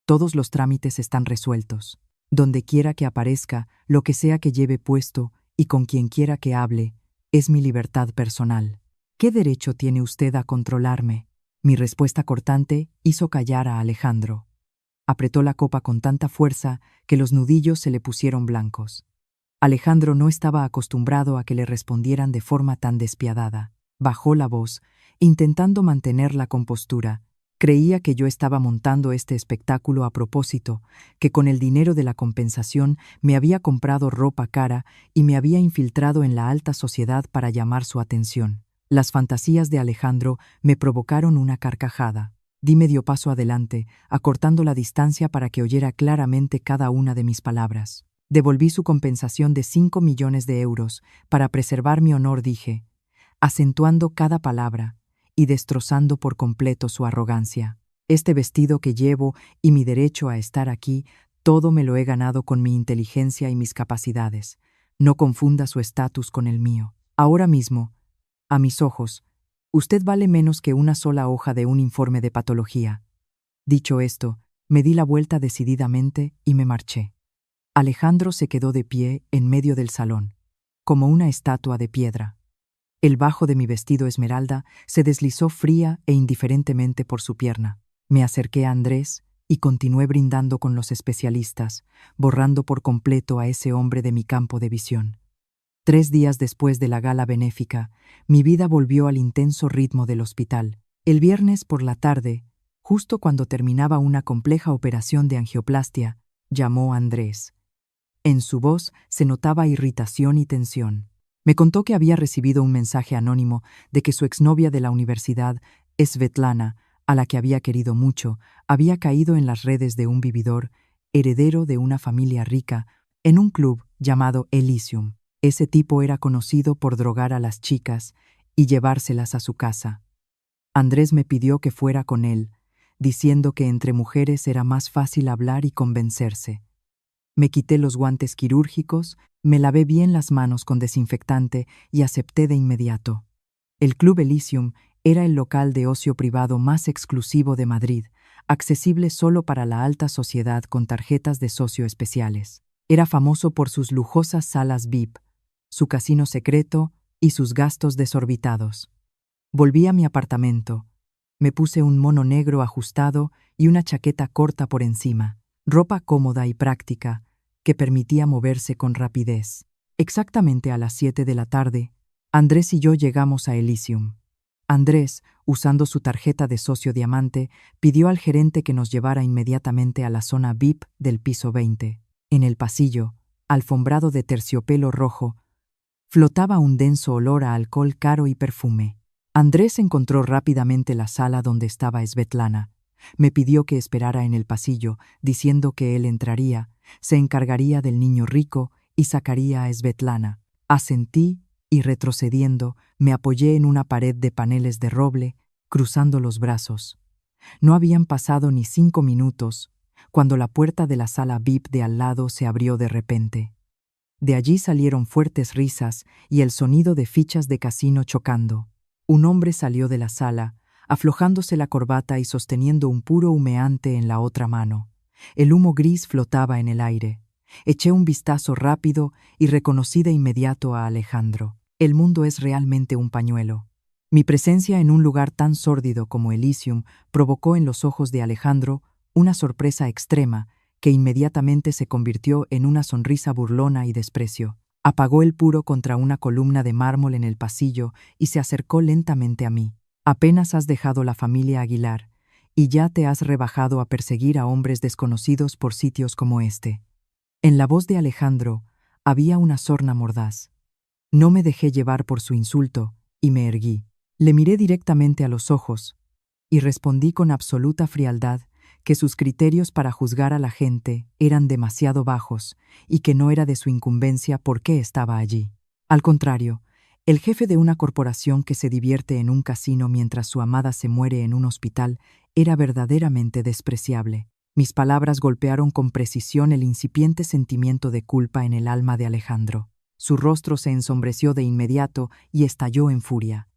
«Todos los trámites están resueltos. Donde quiera que aparezca, lo que sea que lleve puesto y con quien quiera que hable, es mi libertad personal. ¿Qué derecho tiene usted a controlarme?». Mi respuesta cortante hizo callar a Alejandro. Apretó la copa con tanta fuerza que los nudillos se le pusieron blancos. Alejandro no estaba acostumbrado a que le respondieran de forma tan despiadada. Bajó la voz, intentando mantener la compostura. Creía que yo estaba montando este espectáculo a propósito, que con el dinero de la compensación me había comprado ropa cara y me había infiltrado en la alta sociedad para llamar su atención. Las fantasías de Alejandro me provocaron una carcajada. Di medio paso adelante, acortando la distancia para que oyera claramente cada una de mis palabras. Devolví su compensación de 5 millones de euros. Para preservar mi honor dije, acentuando cada palabra y destrozando por completo su arrogancia. Este vestido que llevo y mi derecho a estar aquí, todo me lo he ganado con mi inteligencia y mis capacidades. No confunda su estatus con el mío. Ahora mismo, a mis ojos, usted vale menos que una sola hoja de un informe de patología. Dicho esto, me di la vuelta decididamente y me marché. Alejandro se quedó de pie en medio del salón, como una estatua de piedra. El bajo de mi vestido esmeralda se deslizó fría e indiferentemente por su pierna. Me acerqué a Andrés y continué brindando con los especialistas, borrando por completo a ese hombre de mi campo de visión. 3 días después de la gala benéfica, mi vida volvió al intenso ritmo del hospital. El viernes por la tarde, justo cuando terminaba una compleja operación de angioplastia, llamó Andrés. En su voz se notaba irritación y tensión. Me contó que había recibido un mensaje anónimo de que su exnovia de la universidad, Svetlana, a la que había querido mucho, había caído en las redes de un vividor, heredero de una familia rica, en un club llamado Elysium. Ese tipo era conocido por drogar a las chicas y llevárselas a su casa. Andrés me pidió que fuera con él, diciendo que entre mujeres era más fácil hablar y convencerse. Me quité los guantes quirúrgicos, me lavé bien las manos con desinfectante y acepté de inmediato. El Club Elysium era el local de ocio privado más exclusivo de Madrid, accesible solo para la alta sociedad con tarjetas de socio especiales. Era famoso por sus lujosas salas VIP, su casino secreto y sus gastos desorbitados. Volví a mi apartamento. Me puse un mono negro ajustado y una chaqueta corta por encima, ropa cómoda y práctica, que permitía moverse con rapidez. Exactamente a las 7 de la tarde, Andrés y yo llegamos a Elysium. Andrés, usando su tarjeta de socio diamante, pidió al gerente que nos llevara inmediatamente a la zona VIP del piso 20. En el pasillo, alfombrado de terciopelo rojo, flotaba un denso olor a alcohol caro y perfume. Andrés encontró rápidamente la sala donde estaba Svetlana. Me pidió que esperara en el pasillo, diciendo que él entraría, se encargaría del niño rico y sacaría a Svetlana. Asentí y, retrocediendo, me apoyé en una pared de paneles de roble, cruzando los brazos. No habían pasado ni 5 minutos cuando la puerta de la sala VIP de al lado se abrió de repente. De allí salieron fuertes risas y el sonido de fichas de casino chocando. Un hombre salió de la sala, aflojándose la corbata y sosteniendo un puro humeante en la otra mano. El humo gris flotaba en el aire. Eché un vistazo rápido y reconocí de inmediato a Alejandro. El mundo es realmente un pañuelo. Mi presencia en un lugar tan sórdido como Elysium provocó en los ojos de Alejandro una sorpresa extrema que inmediatamente se convirtió en una sonrisa burlona y desprecio. Apagó el puro contra una columna de mármol en el pasillo y se acercó lentamente a mí. Apenas has dejado la familia Aguilar y ya te has rebajado a perseguir a hombres desconocidos por sitios como este. En la voz de Alejandro había una sorna mordaz. No me dejé llevar por su insulto y me erguí. Le miré directamente a los ojos y respondí con absoluta frialdad que sus criterios para juzgar a la gente eran demasiado bajos y que no era de su incumbencia por qué estaba allí. Al contrario, el jefe de una corporación que se divierte en un casino mientras su amada se muere en un hospital era verdaderamente despreciable. Mis palabras golpearon con precisión el incipiente sentimiento de culpa en el alma de Alejandro. Su rostro se ensombreció de inmediato y estalló en furia.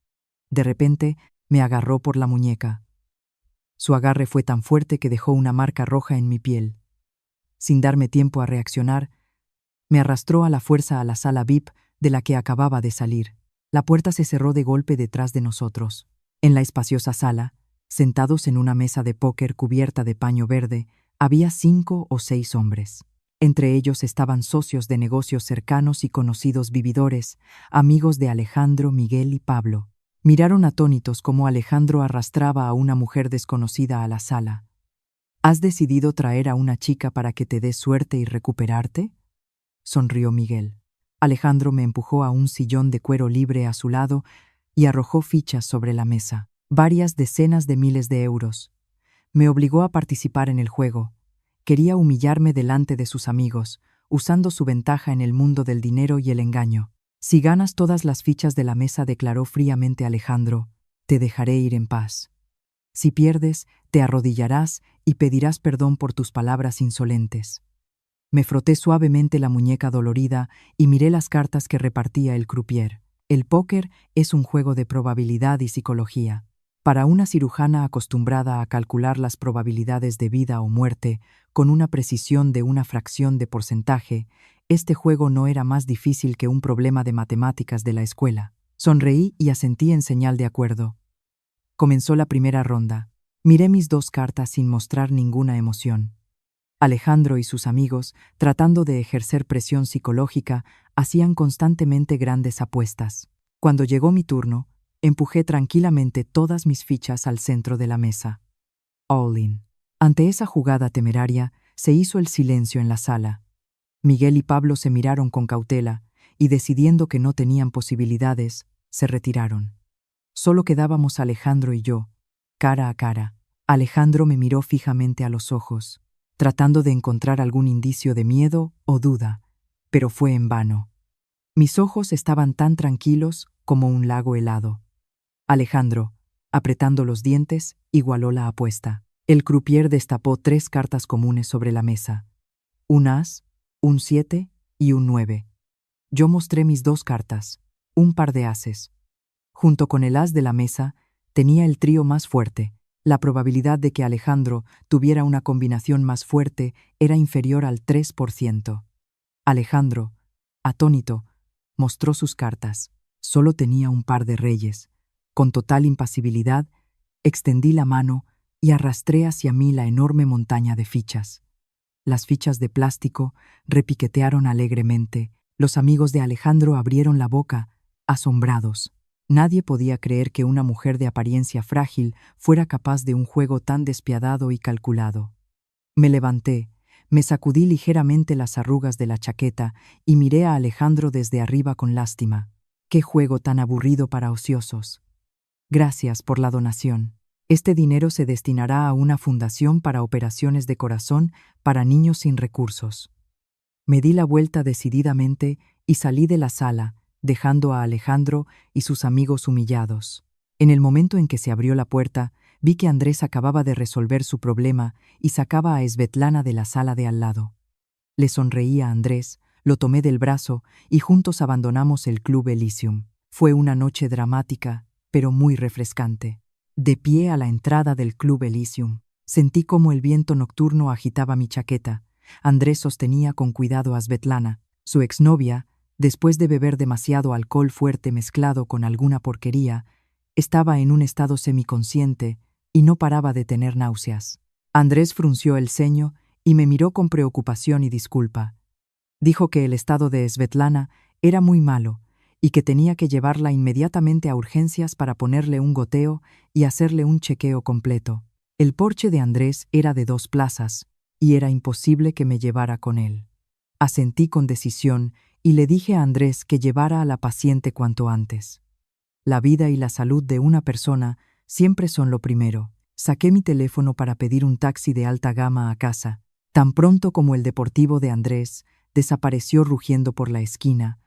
De repente, me agarró por la muñeca. Su agarre fue tan fuerte que dejó una marca roja en mi piel. Sin darme tiempo a reaccionar, me arrastró a la fuerza a la sala VIP de la que acababa de salir. La puerta se cerró de golpe detrás de nosotros. En la espaciosa sala, sentados en una mesa de póker cubierta de paño verde, había 5 o 6 hombres. Entre ellos estaban socios de negocios cercanos y conocidos vividores, amigos de Alejandro, Miguel y Pablo. Miraron atónitos cómo Alejandro arrastraba a una mujer desconocida a la sala. ¿Has decidido traer a una chica para que te dé suerte y recuperarte?, sonrió Miguel. Alejandro me empujó a un sillón de cuero libre a su lado y arrojó fichas sobre la mesa. Varias decenas de miles de euros. Me obligó a participar en el juego. Quería humillarme delante de sus amigos, usando su ventaja en el mundo del dinero y el engaño. Si ganas todas las fichas de la mesa, declaró fríamente Alejandro, te dejaré ir en paz. Si pierdes, te arrodillarás y pedirás perdón por tus palabras insolentes. Me froté suavemente la muñeca dolorida y miré las cartas que repartía el croupier. El póker es un juego de probabilidad y psicología. Para una cirujana acostumbrada a calcular las probabilidades de vida o muerte con una precisión de una fracción de porcentaje, este juego no era más difícil que un problema de matemáticas de la escuela. Sonreí y asentí en señal de acuerdo. Comenzó la primera ronda. Miré mis 2 cartas sin mostrar ninguna emoción. Alejandro y sus amigos, tratando de ejercer presión psicológica, hacían constantemente grandes apuestas. Cuando llegó mi turno, empujé tranquilamente todas mis fichas al centro de la mesa. All in. Ante esa jugada temeraria, se hizo el silencio en la sala. Miguel y Pablo se miraron con cautela y, decidiendo que no tenían posibilidades, se retiraron. Solo quedábamos Alejandro y yo, cara a cara. Alejandro me miró fijamente a los ojos, tratando de encontrar algún indicio de miedo o duda, pero fue en vano. Mis ojos estaban tan tranquilos como un lago helado. Alejandro, apretando los dientes, igualó la apuesta. El croupier destapó 3 cartas comunes sobre la mesa. Un as, un 7 y un 9. Yo mostré mis 2 cartas, un par de ases. Junto con el as de la mesa, tenía el trío más fuerte. La probabilidad de que Alejandro tuviera una combinación más fuerte era inferior al 3%. Alejandro, atónito, mostró sus cartas. Solo tenía un par de reyes. Con total impasibilidad, extendí la mano y arrastré hacia mí la enorme montaña de fichas. Las fichas de plástico repiquetearon alegremente. Los amigos de Alejandro abrieron la boca, asombrados. Nadie podía creer que una mujer de apariencia frágil fuera capaz de un juego tan despiadado y calculado. Me levanté, me sacudí ligeramente las arrugas de la chaqueta y miré a Alejandro desde arriba con lástima. ¡Qué juego tan aburrido para ociosos! Gracias por la donación. Este dinero se destinará a una fundación para operaciones de corazón para niños sin recursos. Me di la vuelta decididamente y salí de la sala, dejando a Alejandro y sus amigos humillados. En el momento en que se abrió la puerta, vi que Andrés acababa de resolver su problema y sacaba a Svetlana de la sala de al lado. Le sonreí a Andrés, lo tomé del brazo y juntos abandonamos el Club Elysium. Fue una noche dramática, pero muy refrescante. De pie a la entrada del Club Elysium, sentí como el viento nocturno agitaba mi chaqueta. Andrés sostenía con cuidado a Svetlana, su exnovia. Después de beber demasiado alcohol fuerte mezclado con alguna porquería, estaba en un estado semiconsciente y no paraba de tener náuseas. Andrés frunció el ceño y me miró con preocupación y disculpa. Dijo que el estado de Svetlana era muy malo y que tenía que llevarla inmediatamente a urgencias para ponerle un goteo y hacerle un chequeo completo. El Porsche de Andrés era de 2 plazas y era imposible que me llevara con él. Asentí con decisión y le dije a Andrés que llevara a la paciente cuanto antes. La vida y la salud de una persona siempre son lo primero. Saqué mi teléfono para pedir un taxi de alta gama a casa. Tan pronto como el deportivo de Andrés desapareció rugiendo por la esquina,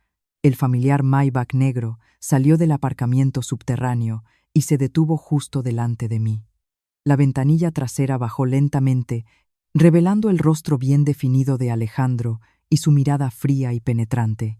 el familiar Maybach negro salió del aparcamiento subterráneo y se detuvo justo delante de mí. La ventanilla trasera bajó lentamente, revelando el rostro bien definido de Alejandro y su mirada fría y penetrante.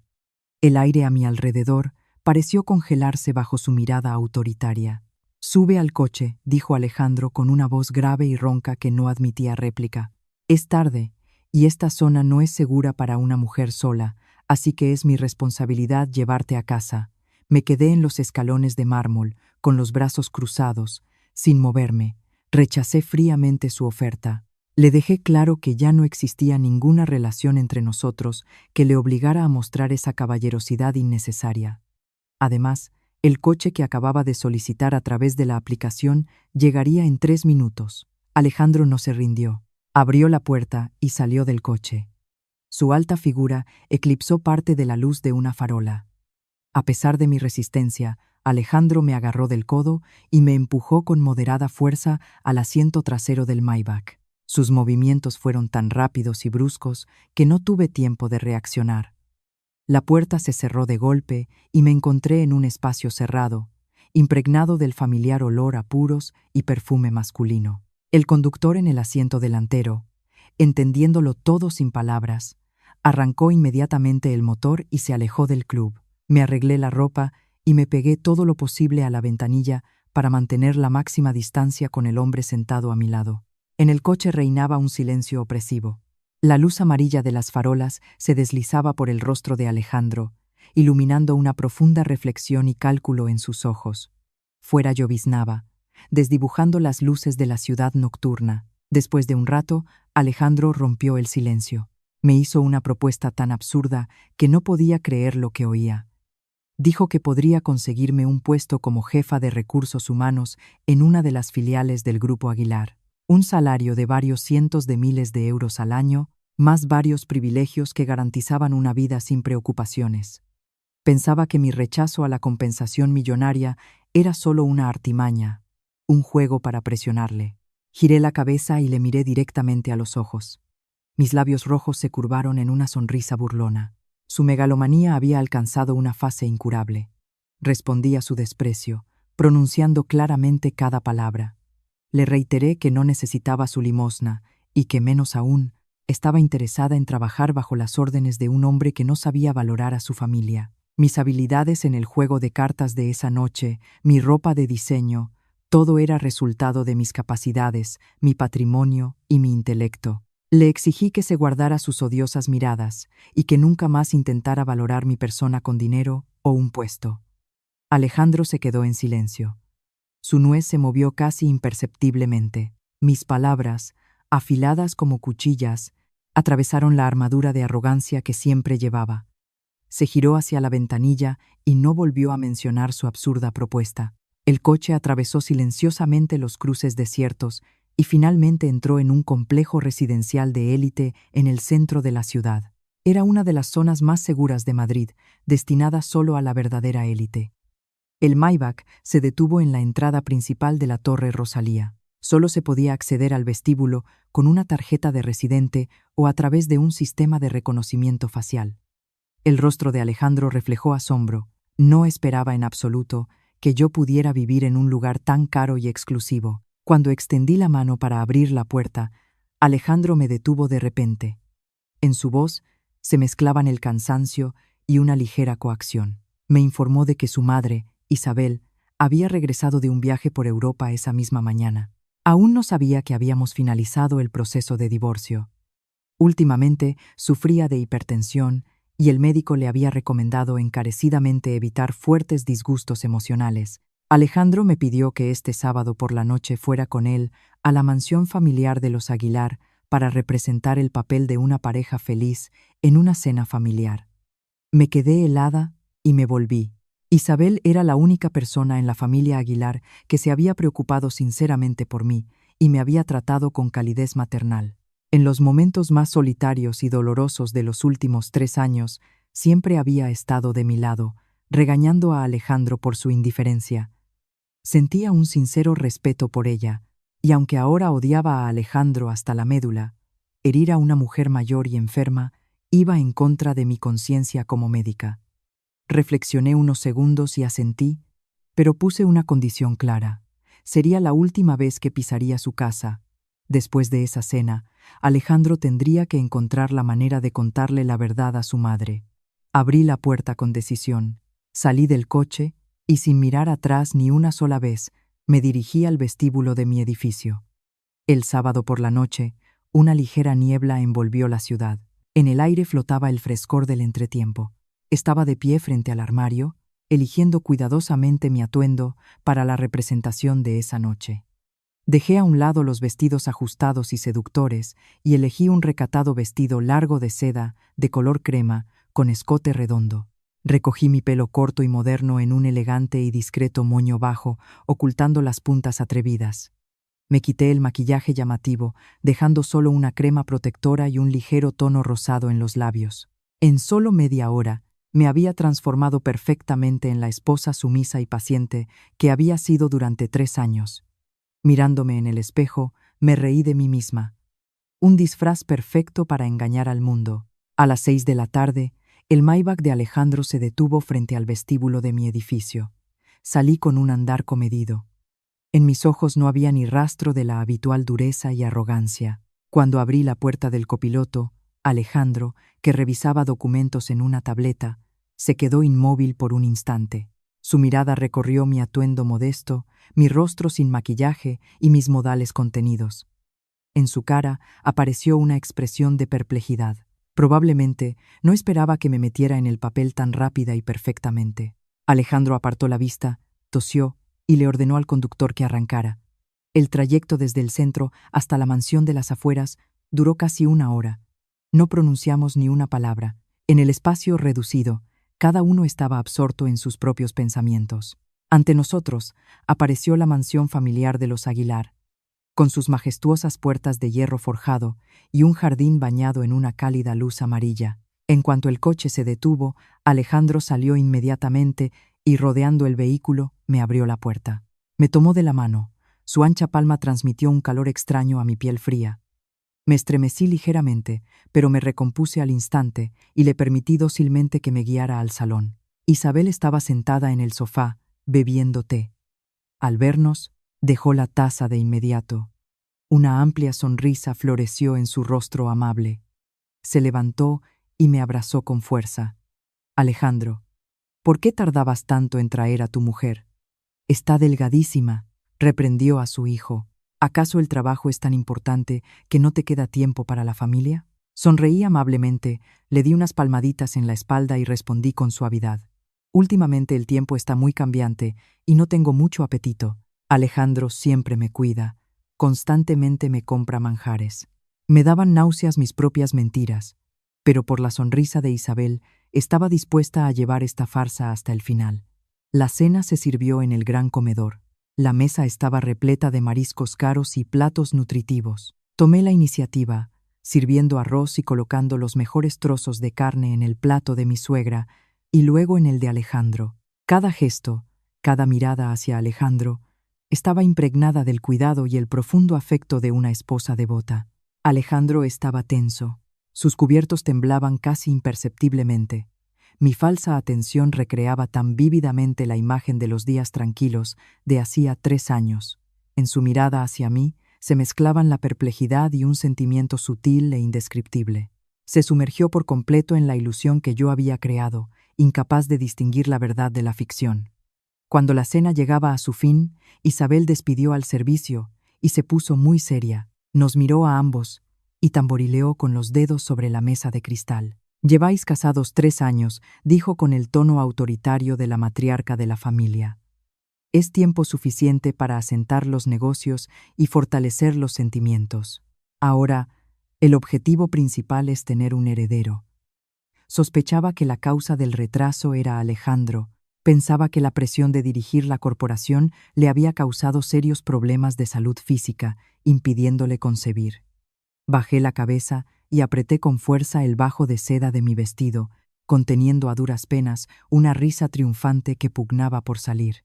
El aire a mi alrededor pareció congelarse bajo su mirada autoritaria. «Sube al coche», dijo Alejandro con una voz grave y ronca que no admitía réplica. «Es tarde, y esta zona no es segura para una mujer sola, así que es mi responsabilidad llevarte a casa». Me quedé en los escalones de mármol, con los brazos cruzados, sin moverme. Rechacé fríamente su oferta. Le dejé claro que ya no existía ninguna relación entre nosotros que le obligara a mostrar esa caballerosidad innecesaria. Además, el coche que acababa de solicitar a través de la aplicación llegaría en 3 minutos. Alejandro no se rindió. Abrió la puerta y salió del coche. Su alta figura eclipsó parte de la luz de una farola. A pesar de mi resistencia, Alejandro me agarró del codo y me empujó con moderada fuerza al asiento trasero del Maybach. Sus movimientos fueron tan rápidos y bruscos que no tuve tiempo de reaccionar. La puerta se cerró de golpe y me encontré en un espacio cerrado, impregnado del familiar olor a puros y perfume masculino. El conductor en el asiento delantero, entendiéndolo todo sin palabras, arrancó inmediatamente el motor y se alejó del club. Me arreglé la ropa y me pegué todo lo posible a la ventanilla para mantener la máxima distancia con el hombre sentado a mi lado. En el coche reinaba un silencio opresivo. La luz amarilla de las farolas se deslizaba por el rostro de Alejandro, iluminando una profunda reflexión y cálculo en sus ojos. Fuera lloviznaba, desdibujando las luces de la ciudad nocturna. Después de un rato, Alejandro rompió el silencio. Me hizo una propuesta tan absurda que no podía creer lo que oía. Dijo que podría conseguirme un puesto como jefa de recursos humanos en una de las filiales del Grupo Aguilar. Un salario de varios cientos de miles de euros al año, más varios privilegios que garantizaban una vida sin preocupaciones. Pensaba que mi rechazo a la compensación millonaria era solo una artimaña, un juego para presionarle. Giré la cabeza y le miré directamente a los ojos. Mis labios rojos se curvaron en una sonrisa burlona. Su megalomanía había alcanzado una fase incurable. Respondí a su desprecio, pronunciando claramente cada palabra. Le reiteré que no necesitaba su limosna y que, menos aún, estaba interesada en trabajar bajo las órdenes de un hombre que no sabía valorar a su familia. Mis habilidades en el juego de cartas de esa noche, mi ropa de diseño, todo era resultado de mis capacidades, mi patrimonio y mi intelecto. Le exigí que se guardara sus odiosas miradas y que nunca más intentara valorar mi persona con dinero o un puesto. Alejandro se quedó en silencio. Su nuez se movió casi imperceptiblemente. Mis palabras, afiladas como cuchillas, atravesaron la armadura de arrogancia que siempre llevaba. Se giró hacia la ventanilla y no volvió a mencionar su absurda propuesta. El coche atravesó silenciosamente los cruces desiertos y finalmente entró en un complejo residencial de élite en el centro de la ciudad. Era una de las zonas más seguras de Madrid, destinada solo a la verdadera élite. El Maybach se detuvo en la entrada principal de la Torre Rosalía. Solo se podía acceder al vestíbulo con una tarjeta de residente o a través de un sistema de reconocimiento facial. El rostro de Alejandro reflejó asombro. No esperaba en absoluto que yo pudiera vivir en un lugar tan caro y exclusivo. Cuando extendí la mano para abrir la puerta, Alejandro me detuvo de repente. En su voz se mezclaban el cansancio y una ligera coacción. Me informó de que su madre, Isabel, había regresado de un viaje por Europa esa misma mañana. Aún no sabía que habíamos finalizado el proceso de divorcio. Últimamente sufría de hipertensión y el médico le había recomendado encarecidamente evitar fuertes disgustos emocionales. Alejandro me pidió que este sábado por la noche fuera con él a la mansión familiar de los Aguilar para representar el papel de una pareja feliz en una cena familiar. Me quedé helada y me volví. Isabel era la única persona en la familia Aguilar que se había preocupado sinceramente por mí y me había tratado con calidez maternal. En los momentos más solitarios y dolorosos de los últimos 3 años, siempre había estado de mi lado, regañando a Alejandro por su indiferencia. Sentía un sincero respeto por ella, y aunque ahora odiaba a Alejandro hasta la médula, herir a una mujer mayor y enferma iba en contra de mi conciencia como médica. Reflexioné unos segundos y asentí, pero puse una condición clara. Sería la última vez que pisaría su casa. Después de esa cena, Alejandro tendría que encontrar la manera de contarle la verdad a su madre. Abrí la puerta con decisión, salí del coche y sin mirar atrás ni una sola vez, me dirigí al vestíbulo de mi edificio. El sábado por la noche, una ligera niebla envolvió la ciudad. En el aire flotaba el frescor del entretiempo. Estaba de pie frente al armario, eligiendo cuidadosamente mi atuendo para la representación de esa noche. Dejé a un lado los vestidos ajustados y seductores y elegí un recatado vestido largo de seda, de color crema, con escote redondo. Recogí mi pelo corto y moderno en un elegante y discreto moño bajo, ocultando las puntas atrevidas. Me quité el maquillaje llamativo, dejando solo una crema protectora y un ligero tono rosado en los labios. En solo media hora, me había transformado perfectamente en la esposa sumisa y paciente que había sido durante 3 años. Mirándome en el espejo, me reí de mí misma. Un disfraz perfecto para engañar al mundo. A las 6 de la tarde, el Maybach de Alejandro se detuvo frente al vestíbulo de mi edificio. salí con un andar comedido. En mis ojos no había ni rastro de la habitual dureza y arrogancia. Cuando abrí la puerta del copiloto, Alejandro, que revisaba documentos en una tableta, se quedó inmóvil por un instante. Su mirada recorrió mi atuendo modesto, mi rostro sin maquillaje y mis modales contenidos. En su cara apareció una expresión de perplejidad. Probablemente no esperaba que me metiera en el papel tan rápida y perfectamente. Alejandro apartó la vista, tosió y le ordenó al conductor que arrancara. El trayecto desde el centro hasta la mansión de las afueras duró casi 1 hora. No pronunciamos ni una palabra. En el espacio reducido, cada uno estaba absorto en sus propios pensamientos. Ante nosotros apareció la mansión familiar de los Aguilar, con sus majestuosas puertas de hierro forjado y un jardín bañado en una cálida luz amarilla. En cuanto el coche se detuvo, Alejandro salió inmediatamente y, rodeando el vehículo, me abrió la puerta. Me tomó de la mano. Su ancha palma transmitió un calor extraño a mi piel fría. Me estremecí ligeramente, pero me recompuse al instante y le permití dócilmente que me guiara al salón. Isabel estaba sentada en el sofá, bebiendo té. Al vernos, dejó la taza de inmediato. Una amplia sonrisa floreció en su rostro amable. Se levantó y me abrazó con fuerza. Alejandro, ¿por qué tardabas tanto en traer a tu mujer? Está delgadísima, reprendió a su hijo. ¿Acaso el trabajo es tan importante que no te queda tiempo para la familia? Sonreí amablemente, le di unas palmaditas en la espalda y respondí con suavidad. Últimamente el tiempo está muy cambiante y no tengo mucho apetito. Alejandro siempre me cuida, constantemente me compra manjares. Me daban náuseas mis propias mentiras, pero por la sonrisa de Isabel estaba dispuesta a llevar esta farsa hasta el final. La cena se sirvió en el gran comedor. La mesa estaba repleta de mariscos caros y platos nutritivos. Tomé la iniciativa, sirviendo arroz y colocando los mejores trozos de carne en el plato de mi suegra y luego en el de Alejandro. Cada gesto, cada mirada hacia Alejandro, estaba impregnada del cuidado y el profundo afecto de una esposa devota. Alejandro estaba tenso. Sus cubiertos temblaban casi imperceptiblemente. Mi falsa atención recreaba tan vívidamente la imagen de los días tranquilos de hacía 3 años. En su mirada hacia mí se mezclaban la perplejidad y un sentimiento sutil e indescriptible. Se sumergió por completo en la ilusión que yo había creado, incapaz de distinguir la verdad de la ficción. Cuando la cena llegaba a su fin, Isabel despidió al servicio y se puso muy seria. Nos miró a ambos y tamborileó con los dedos sobre la mesa de cristal. «Lleváis casados 3 años», dijo con el tono autoritario de la matriarca de la familia. «Es tiempo suficiente para asentar los negocios y fortalecer los sentimientos. Ahora, el objetivo principal es tener un heredero». Sospechaba que la causa del retraso era Alejandro. Pensaba que la presión de dirigir la corporación le había causado serios problemas de salud física, impidiéndole concebir. Bajé la cabeza y apreté con fuerza el bajo de seda de mi vestido, conteniendo a duras penas una risa triunfante que pugnaba por salir.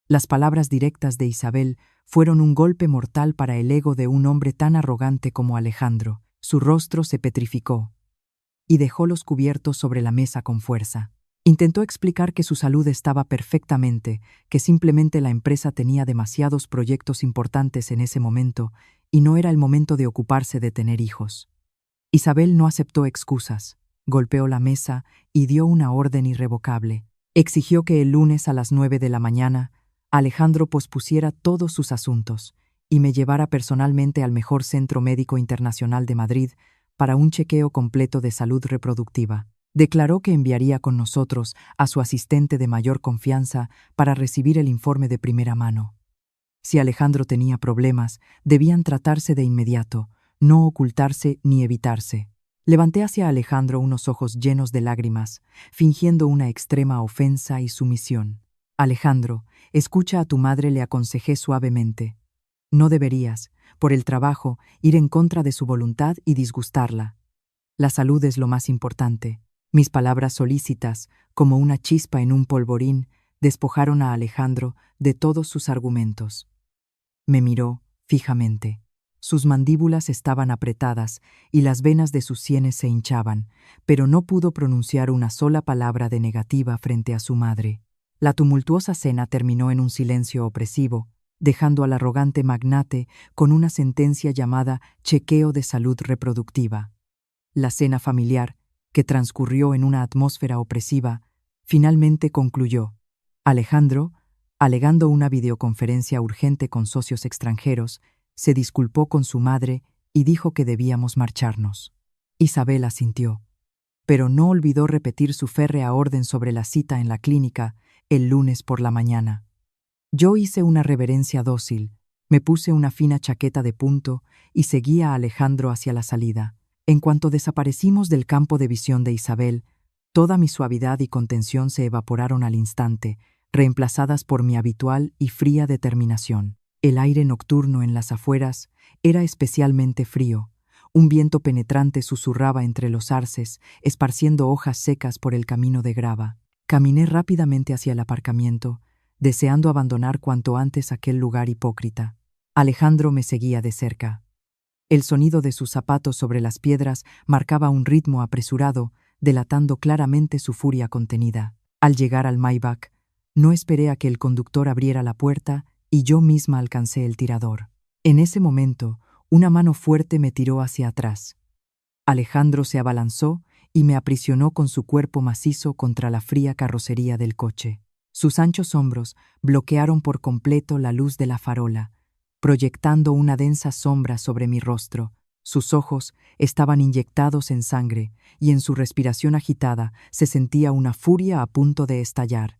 Las palabras directas de Isabel fueron un golpe mortal para el ego de un hombre tan arrogante como Alejandro. Su rostro se petrificó y dejó los cubiertos sobre la mesa con fuerza. Intentó explicar que su salud estaba perfectamente, que simplemente la empresa tenía demasiados proyectos importantes en ese momento y no era el momento de ocuparse de tener hijos. Isabel no aceptó excusas, golpeó la mesa y dio una orden irrevocable. Exigió que el lunes a las 9 de la mañana Alejandro pospusiera todos sus asuntos y me llevara personalmente al mejor centro médico internacional de Madrid para un chequeo completo de salud reproductiva. Declaró que enviaría con nosotros a su asistente de mayor confianza para recibir el informe de primera mano. Si Alejandro tenía problemas, debían tratarse de inmediato, no ocultarse ni evitarse. Levanté hacia Alejandro unos ojos llenos de lágrimas, fingiendo una extrema ofensa y sumisión. «Alejandro, escucha a tu madre», le aconsejé suavemente. «No deberías, por el trabajo, ir en contra de su voluntad y disgustarla. La salud es lo más importante». Mis palabras solícitas, como una chispa en un polvorín, despojaron a Alejandro de todos sus argumentos. Me miró fijamente. Sus mandíbulas estaban apretadas y las venas de sus sienes se hinchaban, pero no pudo pronunciar una sola palabra de negativa frente a su madre. La tumultuosa cena terminó en un silencio opresivo, dejando al arrogante magnate con una sentencia llamada chequeo de salud reproductiva. La cena familiar, que transcurrió en una atmósfera opresiva, finalmente concluyó. Alejandro, alegando una videoconferencia urgente con socios extranjeros, se disculpó con su madre y dijo que debíamos marcharnos. Isabel asintió, pero no olvidó repetir su férrea orden sobre la cita en la clínica el lunes por la mañana. Yo hice una reverencia dócil, me puse una fina chaqueta de punto y seguí a Alejandro hacia la salida. En cuanto desaparecimos del campo de visión de Isabel, toda mi suavidad y contención se evaporaron al instante, reemplazadas por mi habitual y fría determinación. El aire nocturno en las afueras era especialmente frío. Un viento penetrante susurraba entre los arces, esparciendo hojas secas por el camino de grava. Caminé rápidamente hacia el aparcamiento, deseando abandonar cuanto antes aquel lugar hipócrita. Alejandro me seguía de cerca. El sonido de sus zapatos sobre las piedras marcaba un ritmo apresurado, delatando claramente su furia contenida. Al llegar al Maybach, no esperé a que el conductor abriera la puerta y yo misma alcancé el tirador. En ese momento, una mano fuerte me tiró hacia atrás. Alejandro se abalanzó y me aprisionó con su cuerpo macizo contra la fría carrocería del coche. Sus anchos hombros bloquearon por completo la luz de la farola, proyectando una densa sombra sobre mi rostro. Sus ojos estaban inyectados en sangre y en su respiración agitada se sentía una furia a punto de estallar.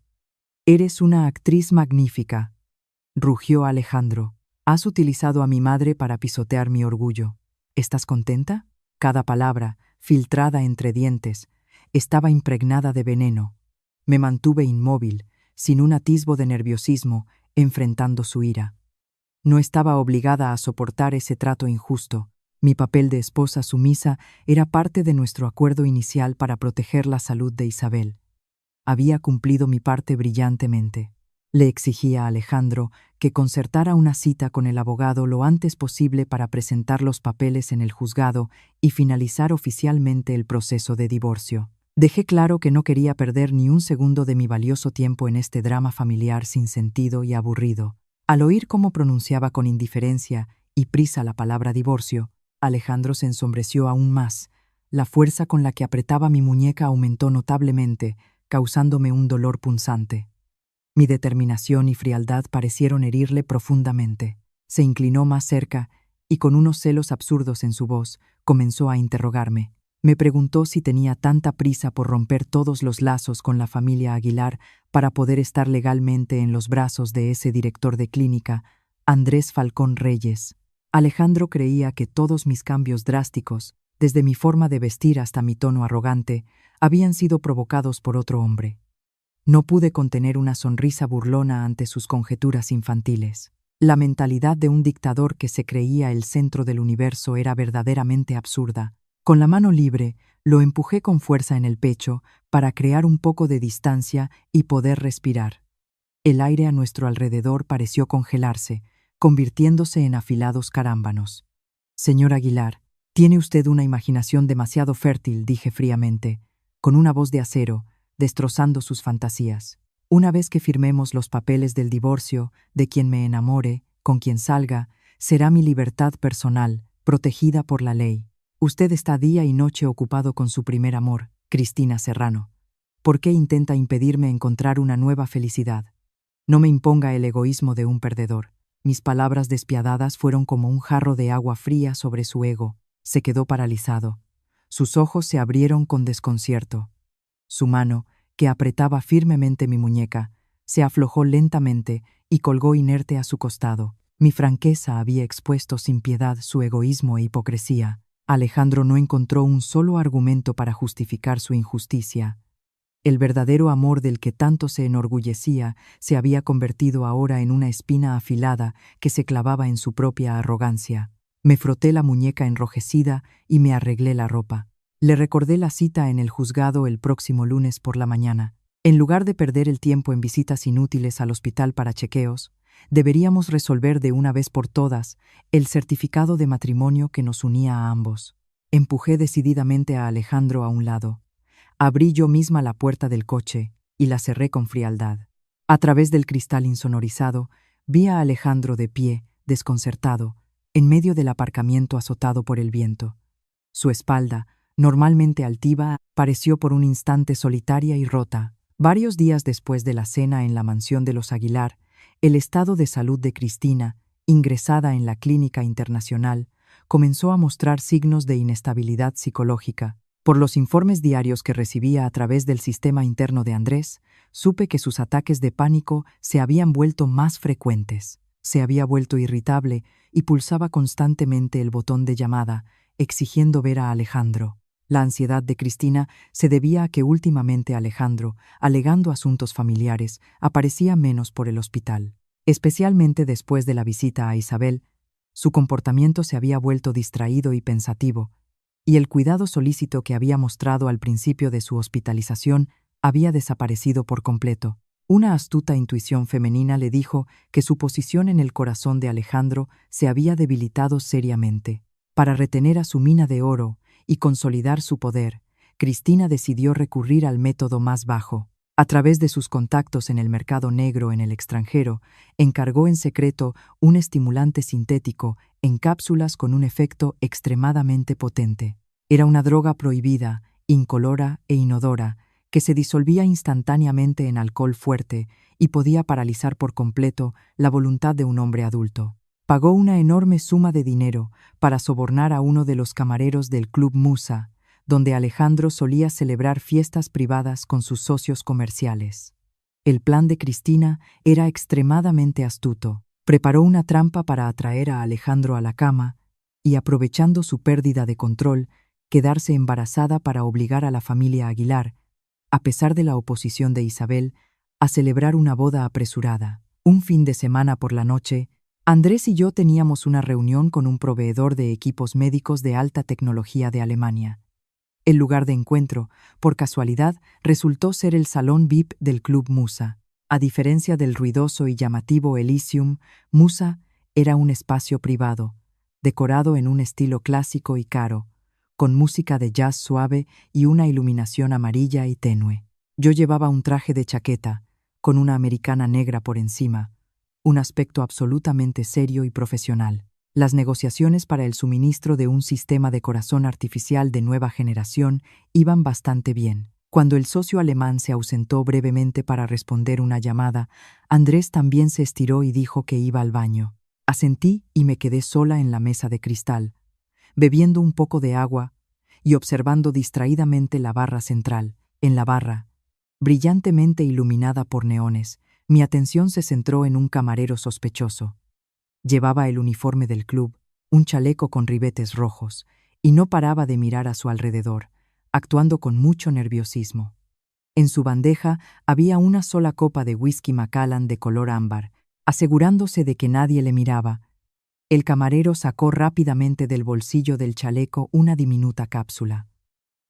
«Eres una actriz magnífica», rugió Alejandro. «Has utilizado a mi madre para pisotear mi orgullo. ¿Estás contenta?» Cada palabra, filtrada entre dientes, estaba impregnada de veneno. Me mantuve inmóvil, sin un atisbo de nerviosismo, enfrentando su ira. No estaba obligada a soportar ese trato injusto. Mi papel de esposa sumisa era parte de nuestro acuerdo inicial para proteger la salud de Isabel. Había cumplido mi parte brillantemente. Le exigía a Alejandro que concertara una cita con el abogado lo antes posible para presentar los papeles en el juzgado y finalizar oficialmente el proceso de divorcio. Dejé claro que no quería perder ni un segundo de mi valioso tiempo en este drama familiar sin sentido y aburrido. Al oír cómo pronunciaba con indiferencia y prisa la palabra divorcio, Alejandro se ensombreció aún más. La fuerza con la que apretaba mi muñeca aumentó notablemente, causándome un dolor punzante. Mi determinación y frialdad parecieron herirle profundamente. Se inclinó más cerca y, con unos celos absurdos en su voz, comenzó a interrogarme. Me preguntó si tenía tanta prisa por romper todos los lazos con la familia Aguilar para poder estar legalmente en los brazos de ese director de clínica, Andrés Falcón Reyes. Alejandro creía que todos mis cambios drásticos, desde mi forma de vestir hasta mi tono arrogante, habían sido provocados por otro hombre. No pude contener una sonrisa burlona ante sus conjeturas infantiles. La mentalidad de un dictador que se creía el centro del universo era verdaderamente absurda. Con la mano libre, lo empujé con fuerza en el pecho para crear un poco de distancia y poder respirar. El aire a nuestro alrededor pareció congelarse, convirtiéndose en afilados carámbanos. «Señor Aguilar, tiene usted una imaginación demasiado fértil», dije fríamente, con una voz de acero, destrozando sus fantasías. «Una vez que firmemos los papeles del divorcio, de quien me enamore, con quien salga, será mi libertad personal, protegida por la ley. Usted está día y noche ocupado con su primer amor, Cristina Serrano. ¿Por qué intenta impedirme encontrar una nueva felicidad? No me imponga el egoísmo de un perdedor». Mis palabras despiadadas fueron como un jarro de agua fría sobre su ego. Se quedó paralizado. Sus ojos se abrieron con desconcierto. Su mano, que apretaba firmemente mi muñeca, se aflojó lentamente y colgó inerte a su costado. Mi franqueza había expuesto sin piedad su egoísmo e hipocresía. Alejandro no encontró un solo argumento para justificar su injusticia. El verdadero amor del que tanto se enorgullecía se había convertido ahora en una espina afilada que se clavaba en su propia arrogancia. Me froté la muñeca enrojecida y me arreglé la ropa. Le recordé la cita en el juzgado el próximo lunes por la mañana. En lugar de perder el tiempo en visitas inútiles al hospital para chequeos, deberíamos resolver de una vez por todas el certificado de matrimonio que nos unía a ambos. Empujé decididamente a Alejandro a un lado. Abrí yo misma la puerta del coche y la cerré con frialdad. A través del cristal insonorizado, vi a Alejandro de pie, desconcertado, en medio del aparcamiento azotado por el viento. Su espalda, normalmente altiva, pareció por un instante solitaria y rota. Varios días después de la cena en la mansión de los Aguilar, el estado de salud de Cristina, ingresada en la clínica internacional, comenzó a mostrar signos de inestabilidad psicológica. Por los informes diarios que recibía a través del sistema interno de Andrés, supe que sus ataques de pánico se habían vuelto más frecuentes. Se había vuelto irritable y pulsaba constantemente el botón de llamada, exigiendo ver a Alejandro. La ansiedad de Cristina se debía a que últimamente Alejandro, alegando asuntos familiares, aparecía menos por el hospital. Especialmente después de la visita a Isabel, su comportamiento se había vuelto distraído y pensativo, y el cuidado solícito que había mostrado al principio de su hospitalización había desaparecido por completo. Una astuta intuición femenina le dijo que su posición en el corazón de Alejandro se había debilitado seriamente. Para retener a su mina de oro y consolidar su poder, Cristina decidió recurrir al método más bajo. A través de sus contactos en el mercado negro en el extranjero, encargó en secreto un estimulante sintético en cápsulas con un efecto extremadamente potente. Era una droga prohibida, incolora e inodora, que se disolvía instantáneamente en alcohol fuerte y podía paralizar por completo la voluntad de un hombre adulto. Pagó una enorme suma de dinero para sobornar a uno de los camareros del Club Musa, donde Alejandro solía celebrar fiestas privadas con sus socios comerciales. El plan de Cristina era extremadamente astuto. Preparó una trampa para atraer a Alejandro a la cama y, aprovechando su pérdida de control, quedarse embarazada para obligar a la familia Aguilar, a pesar de la oposición de Isabel, a celebrar una boda apresurada. Un fin de semana por la noche, Andrés y yo teníamos una reunión con un proveedor de equipos médicos de alta tecnología de Alemania. El lugar de encuentro, por casualidad, resultó ser el salón VIP del Club Musa. A diferencia del ruidoso y llamativo Elysium, Musa era un espacio privado, decorado en un estilo clásico y caro, con música de jazz suave y una iluminación amarilla y tenue. Yo llevaba un traje de chaqueta, con una americana negra por encima, un aspecto absolutamente serio y profesional. Las negociaciones para el suministro de un sistema de corazón artificial de nueva generación iban bastante bien. Cuando el socio alemán se ausentó brevemente para responder una llamada, Andrés también se estiró y dijo que iba al baño. Asentí y me quedé sola en la mesa de cristal, bebiendo un poco de agua y observando distraídamente la barra central. En la barra, brillantemente iluminada por neones, mi atención se centró en un camarero sospechoso. Llevaba el uniforme del club, un chaleco con ribetes rojos, y no paraba de mirar a su alrededor, actuando con mucho nerviosismo. En su bandeja había una sola copa de whisky Macallan de color ámbar. Asegurándose de que nadie le miraba, el camarero sacó rápidamente del bolsillo del chaleco una diminuta cápsula.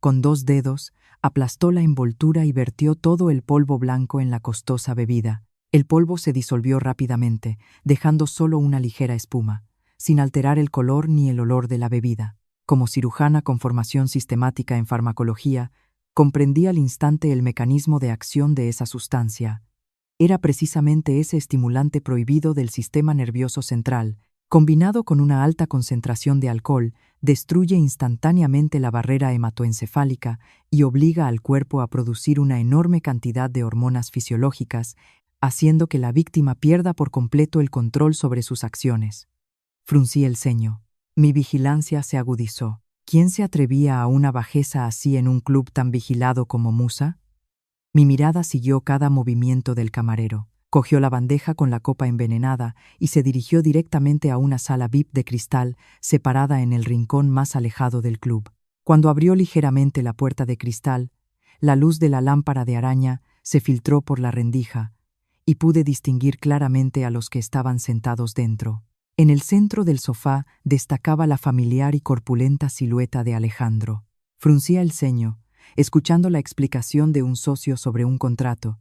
Con 2 dedos, aplastó la envoltura y vertió todo el polvo blanco en la costosa bebida. El polvo se disolvió rápidamente, dejando solo una ligera espuma, sin alterar el color ni el olor de la bebida. Como cirujana con formación sistemática en farmacología, comprendí al instante el mecanismo de acción de esa sustancia. Era precisamente ese estimulante prohibido del sistema nervioso central, combinado con una alta concentración de alcohol, destruye instantáneamente la barrera hematoencefálica y obliga al cuerpo a producir una enorme cantidad de hormonas fisiológicas, haciendo que la víctima pierda por completo el control sobre sus acciones. Fruncí el ceño. Mi vigilancia se agudizó. ¿Quién se atrevía a una bajeza así en un club tan vigilado como Musa? Mi mirada siguió cada movimiento del camarero. Cogió la bandeja con la copa envenenada y se dirigió directamente a una sala VIP de cristal separada en el rincón más alejado del club. Cuando abrió ligeramente la puerta de cristal, la luz de la lámpara de araña se filtró por la rendija, y pude distinguir claramente a los que estaban sentados dentro. En el centro del sofá destacaba la familiar y corpulenta silueta de Alejandro. Fruncía el ceño, escuchando la explicación de un socio sobre un contrato,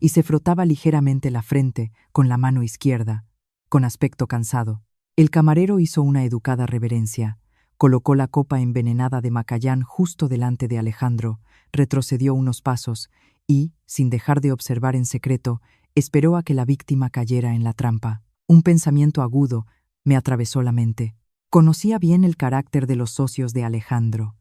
y se frotaba ligeramente la frente con la mano izquierda, con aspecto cansado. El camarero hizo una educada reverencia, colocó la copa envenenada de Macallan justo delante de Alejandro, retrocedió unos pasos y, sin dejar de observar en secreto, Esperó a que la víctima cayera en la trampa. Un pensamiento agudo me atravesó la mente. Conocía bien el carácter de los socios de Alejandro.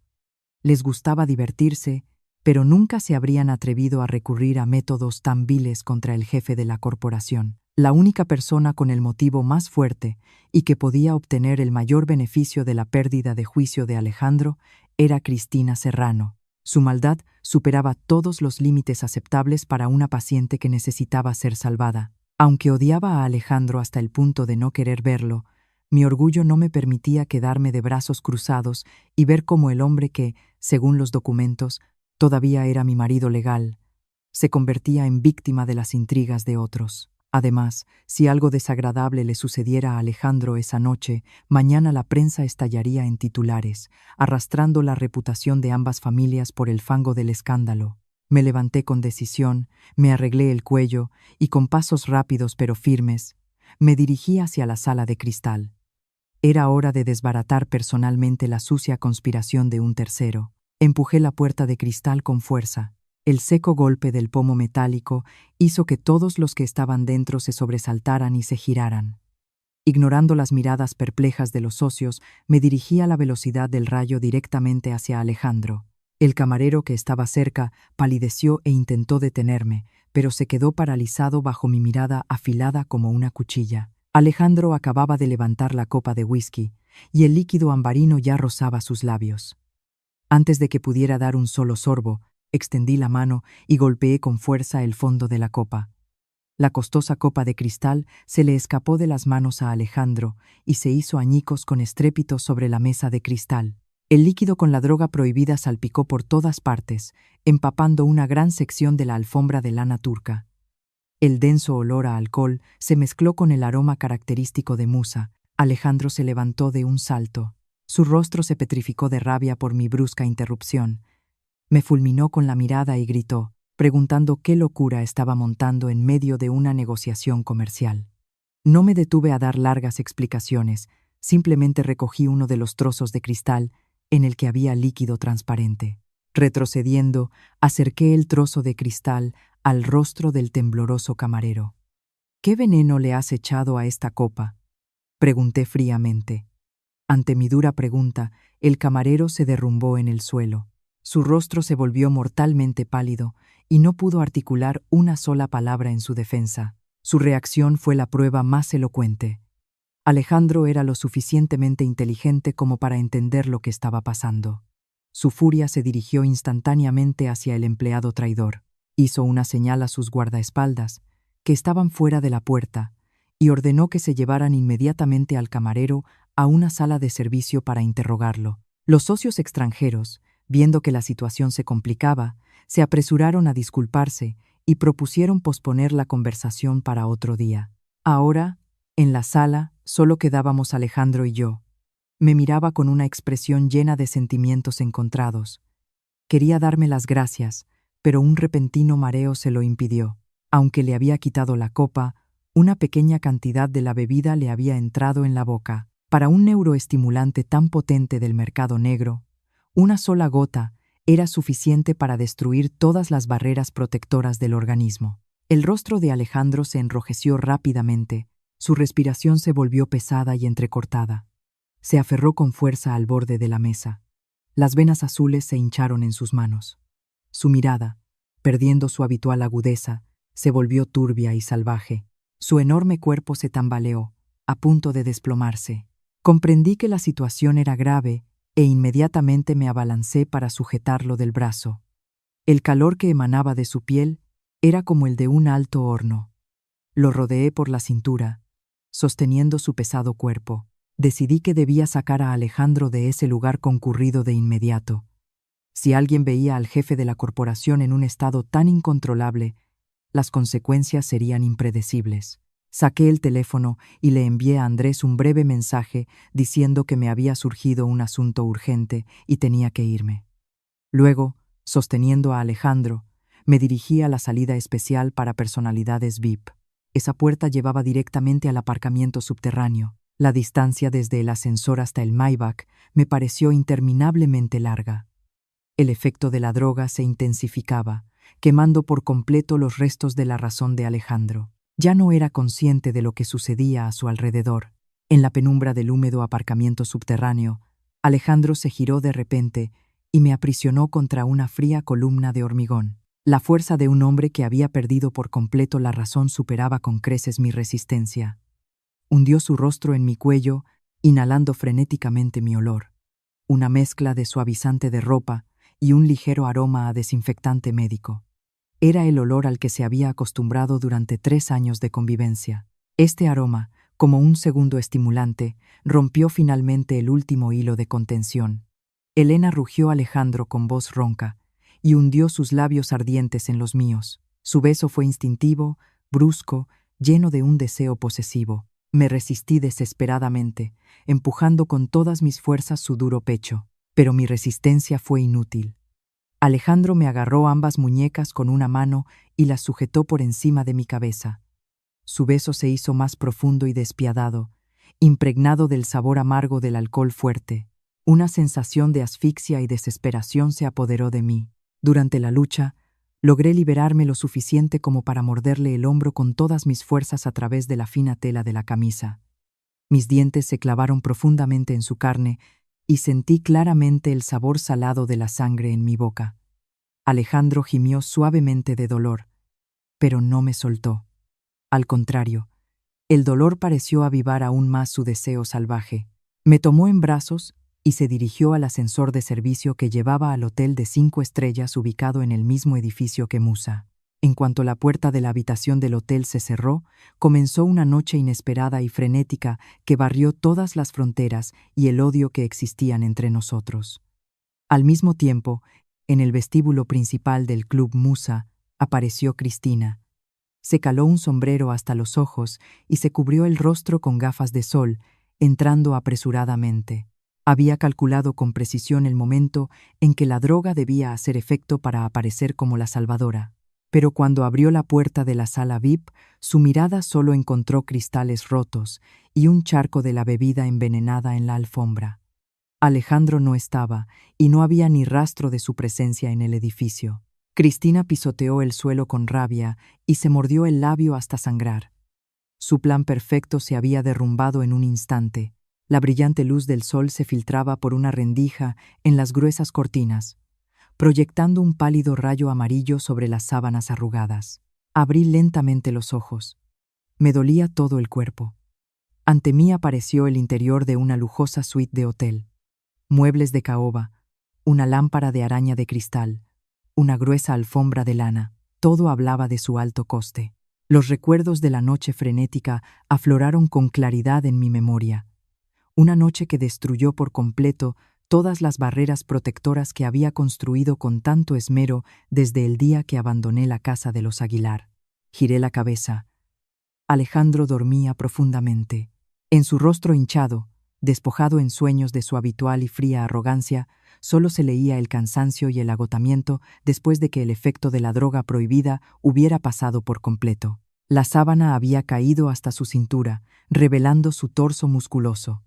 Les gustaba divertirse, pero nunca se habrían atrevido a recurrir a métodos tan viles contra el jefe de la corporación. La única persona con el motivo más fuerte y que podía obtener el mayor beneficio de la pérdida de juicio de Alejandro era Cristina Serrano. Su maldad superaba todos los límites aceptables para una paciente que necesitaba ser salvada. Aunque odiaba a Alejandro hasta el punto de no querer verlo, mi orgullo no me permitía quedarme de brazos cruzados y ver cómo el hombre que, según los documentos, todavía era mi marido legal, se convertía en víctima de las intrigas de otros. Además, si algo desagradable le sucediera a Alejandro esa noche, mañana la prensa estallaría en titulares, arrastrando la reputación de ambas familias por el fango del escándalo. Me levanté con decisión, me arreglé el cuello y con pasos rápidos pero firmes, me dirigí hacia la sala de cristal. Era hora de desbaratar personalmente la sucia conspiración de un tercero. Empujé la puerta de cristal con fuerza. El seco golpe del pomo metálico hizo que todos los que estaban dentro se sobresaltaran y se giraran. Ignorando las miradas perplejas de los socios, me dirigí a la velocidad del rayo directamente hacia Alejandro. El camarero que estaba cerca palideció e intentó detenerme, pero se quedó paralizado bajo mi mirada afilada como una cuchilla. Alejandro acababa de levantar la copa de whisky, y el líquido ambarino ya rozaba sus labios. Antes de que pudiera dar un solo sorbo, extendí la mano y golpeé con fuerza el fondo de la copa. La costosa copa de cristal se le escapó de las manos a Alejandro y se hizo añicos con estrépito sobre la mesa de cristal. El líquido con la droga prohibida salpicó por todas partes, empapando una gran sección de la alfombra de lana turca. El denso olor a alcohol se mezcló con el aroma característico de Musa. Alejandro se levantó de un salto. Su rostro se petrificó de rabia por mi brusca interrupción. Me fulminó con la mirada y gritó, preguntando qué locura estaba montando en medio de una negociación comercial. No me detuve a dar largas explicaciones, simplemente recogí uno de los trozos de cristal en el que había líquido transparente. Retrocediendo, acerqué el trozo de cristal al rostro del tembloroso camarero. ¿Qué veneno le has echado a esta copa?, pregunté fríamente. Ante mi dura pregunta, el camarero se derrumbó en el suelo. Su rostro se volvió mortalmente pálido y no pudo articular una sola palabra en su defensa. Su reacción fue la prueba más elocuente. Alejandro era lo suficientemente inteligente como para entender lo que estaba pasando. Su furia se dirigió instantáneamente hacia el empleado traidor. Hizo una señal a sus guardaespaldas, que estaban fuera de la puerta, y ordenó que se llevaran inmediatamente al camarero a una sala de servicio para interrogarlo. Los socios extranjeros, viendo que la situación se complicaba, se apresuraron a disculparse y propusieron posponer la conversación para otro día. Ahora, en la sala, solo quedábamos Alejandro y yo. Me miraba con una expresión llena de sentimientos encontrados. Quería darme las gracias, pero un repentino mareo se lo impidió. Aunque le había quitado la copa, una pequeña cantidad de la bebida le había entrado en la boca. Para un neuroestimulante tan potente del mercado negro, una sola gota era suficiente para destruir todas las barreras protectoras del organismo. El rostro de Alejandro se enrojeció rápidamente, su respiración se volvió pesada y entrecortada. Se aferró con fuerza al borde de la mesa. Las venas azules se hincharon en sus manos. Su mirada, perdiendo su habitual agudeza, se volvió turbia y salvaje. Su enorme cuerpo se tambaleó, a punto de desplomarse. Comprendí que la situación era grave e inmediatamente me abalancé para sujetarlo del brazo. El calor que emanaba de su piel era como el de un alto horno. Lo rodeé por la cintura, sosteniendo su pesado cuerpo. Decidí que debía sacar a Alejandro de ese lugar concurrido de inmediato. Si alguien veía al jefe de la corporación en un estado tan incontrolable, las consecuencias serían impredecibles. Saqué el teléfono y le envié a Andrés un breve mensaje diciendo que me había surgido un asunto urgente y tenía que irme. Luego, sosteniendo a Alejandro, me dirigí a la salida especial para personalidades VIP. Esa puerta llevaba directamente al aparcamiento subterráneo. La distancia desde el ascensor hasta el Maybach me pareció interminablemente larga. El efecto de la droga se intensificaba, quemando por completo los restos de la razón de Alejandro. Ya no era consciente de lo que sucedía a su alrededor. En la penumbra del húmedo aparcamiento subterráneo, Alejandro se giró de repente y me aprisionó contra una fría columna de hormigón. La fuerza de un hombre que había perdido por completo la razón superaba con creces mi resistencia. Hundió su rostro en mi cuello, inhalando frenéticamente mi olor, una mezcla de suavizante de ropa y un ligero aroma a desinfectante médico. Era el olor al que se había acostumbrado durante 3 años de convivencia. Este aroma, como un segundo estimulante, rompió finalmente el último hilo de contención. Elena rugió a Alejandro con voz ronca y hundió sus labios ardientes en los míos. Su beso fue instintivo, brusco, lleno de un deseo posesivo. Me resistí desesperadamente, empujando con todas mis fuerzas su duro pecho, pero mi resistencia fue inútil. Alejandro me agarró ambas muñecas con una mano y las sujetó por encima de mi cabeza. Su beso se hizo más profundo y despiadado, impregnado del sabor amargo del alcohol fuerte. Una sensación de asfixia y desesperación se apoderó de mí. Durante la lucha, logré liberarme lo suficiente como para morderle el hombro con todas mis fuerzas a través de la fina tela de la camisa. Mis dientes se clavaron profundamente en su carne y sentí claramente el sabor salado de la sangre en mi boca. Alejandro gimió suavemente de dolor, pero no me soltó. Al contrario, el dolor pareció avivar aún más su deseo salvaje. Me tomó en brazos y se dirigió al ascensor de servicio que llevaba al hotel de 5 estrellas ubicado en el mismo edificio que Musa. En cuanto la puerta de la habitación del hotel se cerró, comenzó una noche inesperada y frenética que barrió todas las fronteras y el odio que existían entre nosotros. Al mismo tiempo, en el vestíbulo principal del Club Musa, apareció Cristina. Se caló un sombrero hasta los ojos y se cubrió el rostro con gafas de sol, entrando apresuradamente. Había calculado con precisión el momento en que la droga debía hacer efecto para aparecer como la salvadora. Pero cuando abrió la puerta de la sala VIP, su mirada solo encontró cristales rotos y un charco de la bebida envenenada en la alfombra. Alejandro no estaba, y no había ni rastro de su presencia en el edificio. Cristina pisoteó el suelo con rabia y se mordió el labio hasta sangrar. Su plan perfecto se había derrumbado en un instante. La brillante luz del sol se filtraba por una rendija en las gruesas cortinas, proyectando un pálido rayo amarillo sobre las sábanas arrugadas. Abrí lentamente los ojos. Me dolía todo el cuerpo. Ante mí apareció el interior de una lujosa suite de hotel. Muebles de caoba, una lámpara de araña de cristal, una gruesa alfombra de lana. Todo hablaba de su alto coste. Los recuerdos de la noche frenética afloraron con claridad en mi memoria. Una noche que destruyó por completo todas las barreras protectoras que había construido con tanto esmero desde el día que abandoné la casa de los Aguilar. Giré la cabeza. Alejandro dormía profundamente. En su rostro hinchado, despojado en sueños de su habitual y fría arrogancia, solo se leía el cansancio y el agotamiento después de que el efecto de la droga prohibida hubiera pasado por completo. La sábana había caído hasta su cintura, revelando su torso musculoso.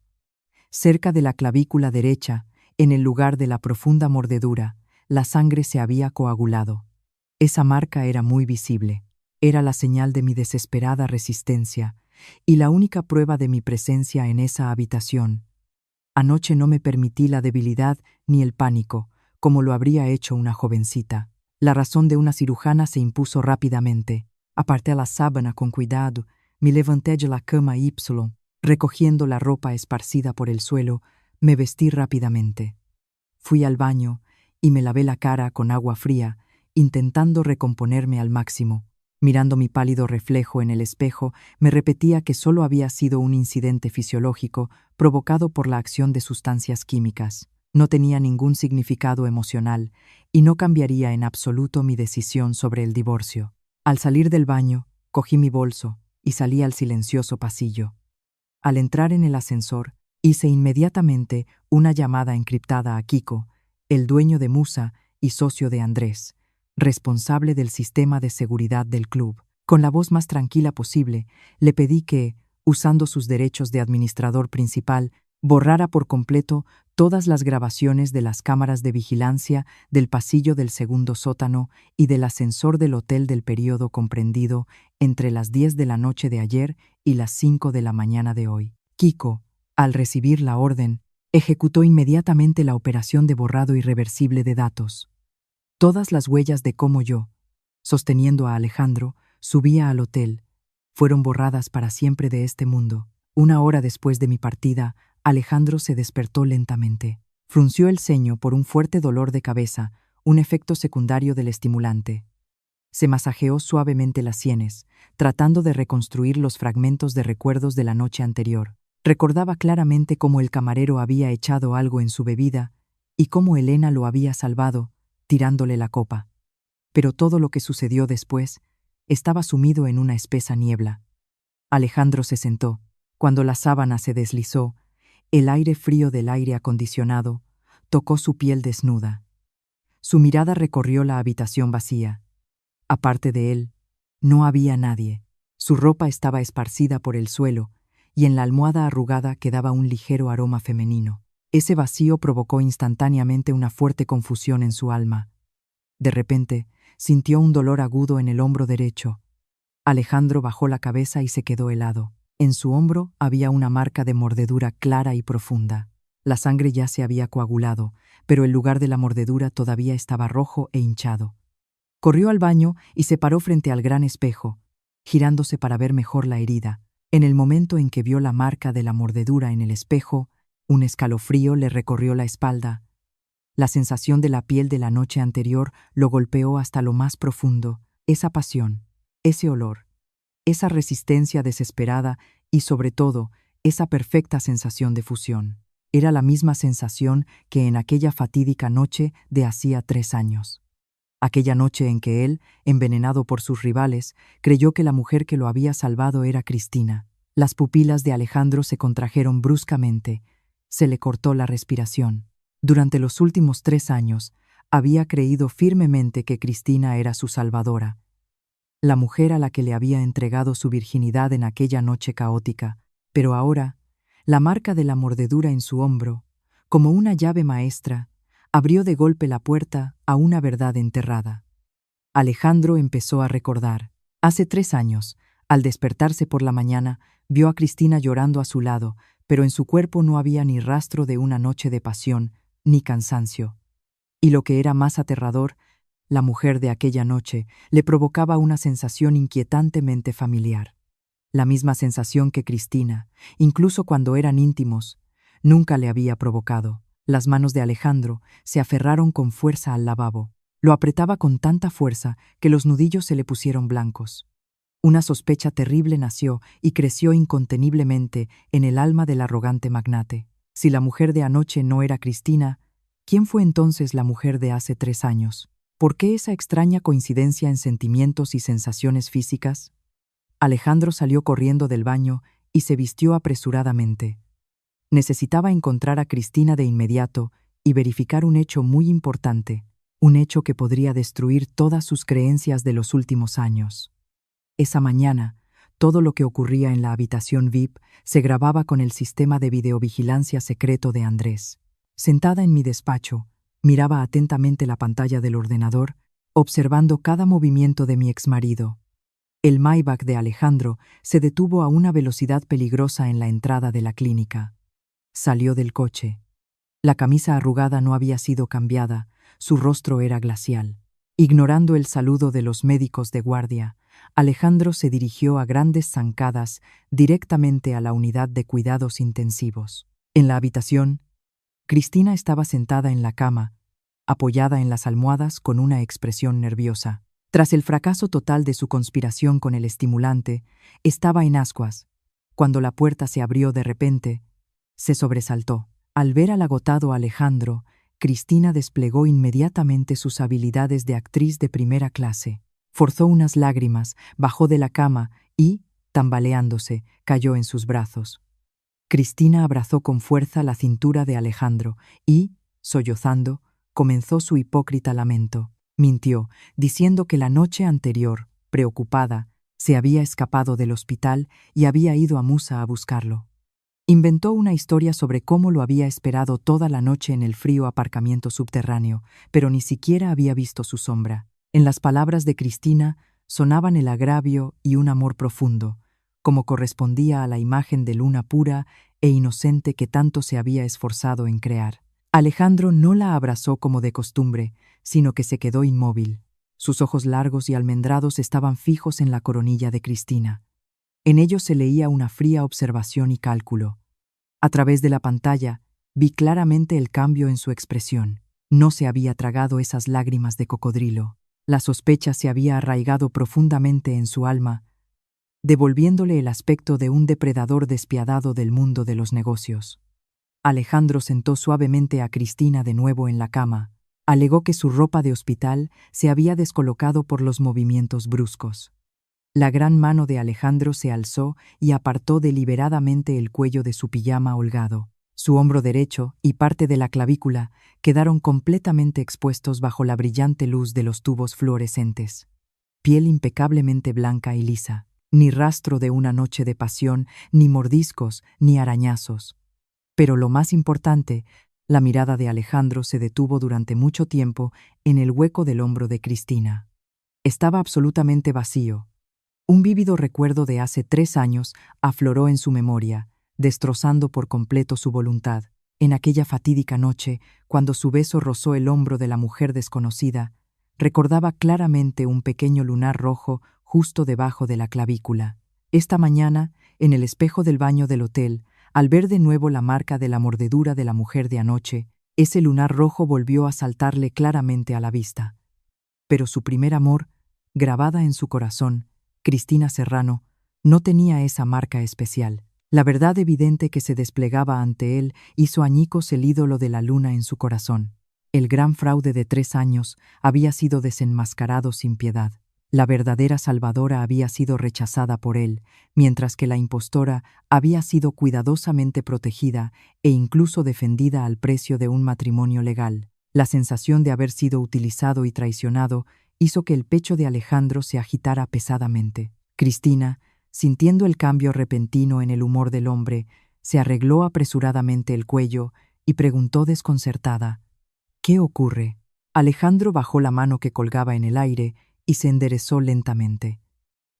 Cerca de la clavícula derecha, en el lugar de la profunda mordedura, la sangre se había coagulado. Esa marca era muy visible. Era la señal de mi desesperada resistencia y la única prueba de mi presencia en esa habitación. Anoche no me permití la debilidad ni el pánico, como lo habría hecho una jovencita. La razón de una cirujana se impuso rápidamente. Aparté la sábana con cuidado, me levanté de la cama Y. Recogiendo la ropa esparcida por el suelo, me vestí rápidamente. Fui al baño y me lavé la cara con agua fría, intentando recomponerme al máximo. Mirando mi pálido reflejo en el espejo, me repetía que solo había sido un incidente fisiológico provocado por la acción de sustancias químicas. No tenía ningún significado emocional y no cambiaría en absoluto mi decisión sobre el divorcio. Al salir del baño, cogí mi bolso y salí al silencioso pasillo. Al entrar en el ascensor, hice inmediatamente una llamada encriptada a Kiko, el dueño de Musa y socio de Andrés, responsable del sistema de seguridad del club. Con la voz más tranquila posible, le pedí que, usando sus derechos de administrador principal, borrara por completo Todas las grabaciones de las cámaras de vigilancia del pasillo del segundo sótano y del ascensor del hotel del período comprendido entre las 10 de la noche de ayer y las 5 de la mañana de hoy. Kiko, al recibir la orden, ejecutó inmediatamente la operación de borrado irreversible de datos. Todas las huellas de cómo yo, sosteniendo a Alejandro, subía al hotel, fueron borradas para siempre de este mundo. 1 hora después de mi partida, Alejandro se despertó lentamente. Frunció el ceño por un fuerte dolor de cabeza, un efecto secundario del estimulante. Se masajeó suavemente las sienes, tratando de reconstruir los fragmentos de recuerdos de la noche anterior. Recordaba claramente cómo el camarero había echado algo en su bebida y cómo Elena lo había salvado, tirándole la copa. Pero todo lo que sucedió después estaba sumido en una espesa niebla. Alejandro se sentó. Cuando la sábana se deslizó, el aire frío del aire acondicionado tocó su piel desnuda. Su mirada recorrió la habitación vacía. Aparte de él, no había nadie. Su ropa estaba esparcida por el suelo y en la almohada arrugada quedaba un ligero aroma femenino. Ese vacío provocó instantáneamente una fuerte confusión en su alma. De repente, sintió un dolor agudo en el hombro derecho. Alejandro bajó la cabeza y se quedó helado. En su hombro había una marca de mordedura clara y profunda. La sangre ya se había coagulado, pero el lugar de la mordedura todavía estaba rojo e hinchado. Corrió al baño y se paró frente al gran espejo, girándose para ver mejor la herida. En el momento en que vio la marca de la mordedura en el espejo, un escalofrío le recorrió la espalda. La sensación de la piel de la noche anterior lo golpeó hasta lo más profundo. Esa pasión, ese olor, esa resistencia desesperada y, sobre todo, esa perfecta sensación de fusión. Era la misma sensación que en aquella fatídica noche de hacía 3 años. Aquella noche en que él, envenenado por sus rivales, creyó que la mujer que lo había salvado era Cristina. Las pupilas de Alejandro se contrajeron bruscamente. Se le cortó la respiración. Durante los últimos 3 años, había creído firmemente que Cristina era su salvadora, la mujer a la que le había entregado su virginidad en aquella noche caótica. Pero ahora, la marca de la mordedura en su hombro, como una llave maestra, abrió de golpe la puerta a una verdad enterrada. Alejandro empezó a recordar. Hace 3 años, al despertarse por la mañana, vio a Cristina llorando a su lado, pero en su cuerpo no había ni rastro de una noche de pasión, ni cansancio. Y lo que era más aterrador, la mujer de aquella noche le provocaba una sensación inquietantemente familiar. La misma sensación que Cristina, incluso cuando eran íntimos, nunca le había provocado. Las manos de Alejandro se aferraron con fuerza al lavabo. Lo apretaba con tanta fuerza que los nudillos se le pusieron blancos. Una sospecha terrible nació y creció inconteniblemente en el alma del arrogante magnate. Si la mujer de anoche no era Cristina, ¿quién fue entonces la mujer de hace 3 años? ¿Por qué esa extraña coincidencia en sentimientos y sensaciones físicas? Alejandro salió corriendo del baño y se vistió apresuradamente. Necesitaba encontrar a Cristina de inmediato y verificar un hecho muy importante, un hecho que podría destruir todas sus creencias de los últimos años. Esa mañana, todo lo que ocurría en la habitación VIP se grababa con el sistema de videovigilancia secreto de Andrés. Sentada en mi despacho, miraba atentamente la pantalla del ordenador, observando cada movimiento de mi exmarido. El Maybach de Alejandro se detuvo a una velocidad peligrosa en la entrada de la clínica. Salió del coche. La camisa arrugada no había sido cambiada, su rostro era glacial. Ignorando el saludo de los médicos de guardia, Alejandro se dirigió a grandes zancadas directamente a la unidad de cuidados intensivos. En la habitación, Cristina estaba sentada en la cama, apoyada en las almohadas con una expresión nerviosa. Tras el fracaso total de su conspiración con el estimulante, estaba en ascuas. Cuando la puerta se abrió de repente, se sobresaltó. Al ver al agotado Alejandro, Cristina desplegó inmediatamente sus habilidades de actriz de primera clase. Forzó unas lágrimas, bajó de la cama y, tambaleándose, cayó en sus brazos. Cristina abrazó con fuerza la cintura de Alejandro y, sollozando, comenzó su hipócrita lamento. Mintió, diciendo que la noche anterior, preocupada, se había escapado del hospital y había ido a Musa a buscarlo. Inventó una historia sobre cómo lo había esperado toda la noche en el frío aparcamiento subterráneo, pero ni siquiera había visto su sombra. En las palabras de Cristina sonaban el agravio y un amor profundo, como correspondía a la imagen de luna pura e inocente que tanto se había esforzado en crear. Alejandro no la abrazó como de costumbre, sino que se quedó inmóvil. Sus ojos largos y almendrados estaban fijos en la coronilla de Cristina. En ellos se leía una fría observación y cálculo. A través de la pantalla, vi claramente el cambio en su expresión. No se había tragado esas lágrimas de cocodrilo. La sospecha se había arraigado profundamente en su alma, devolviéndole el aspecto de un depredador despiadado del mundo de los negocios. Alejandro sentó suavemente a Cristina de nuevo en la cama. Alegó que su ropa de hospital se había descolocado por los movimientos bruscos. La gran mano de Alejandro se alzó y apartó deliberadamente el cuello de su pijama holgado. Su hombro derecho y parte de la clavícula quedaron completamente expuestos bajo la brillante luz de los tubos fluorescentes. Piel impecablemente blanca y lisa. Ni rastro de una noche de pasión, ni mordiscos, ni arañazos. Pero lo más importante, la mirada de Alejandro se detuvo durante mucho tiempo en el hueco del hombro de Cristina. Estaba absolutamente vacío. Un vívido recuerdo de hace 3 años afloró en su memoria, destrozando por completo su voluntad. En aquella fatídica noche, cuando su beso rozó el hombro de la mujer desconocida, recordaba claramente un pequeño lunar rojo justo debajo de la clavícula. Esta mañana, en el espejo del baño del hotel, al ver de nuevo la marca de la mordedura de la mujer de anoche, ese lunar rojo volvió a saltarle claramente a la vista. Pero su primer amor, grabada en su corazón, Cristina Serrano, no tenía esa marca especial. La verdad evidente que se desplegaba ante él hizo añicos el ídolo de la luna en su corazón. El gran fraude de 3 años había sido desenmascarado sin piedad. La verdadera salvadora había sido rechazada por él, mientras que la impostora había sido cuidadosamente protegida e incluso defendida al precio de un matrimonio legal. La sensación de haber sido utilizado y traicionado hizo que el pecho de Alejandro se agitara pesadamente. Cristina, sintiendo el cambio repentino en el humor del hombre, se arregló apresuradamente el cuello y preguntó desconcertada: «¿Qué ocurre?». Alejandro bajó la mano que colgaba en el aire y se enderezó lentamente.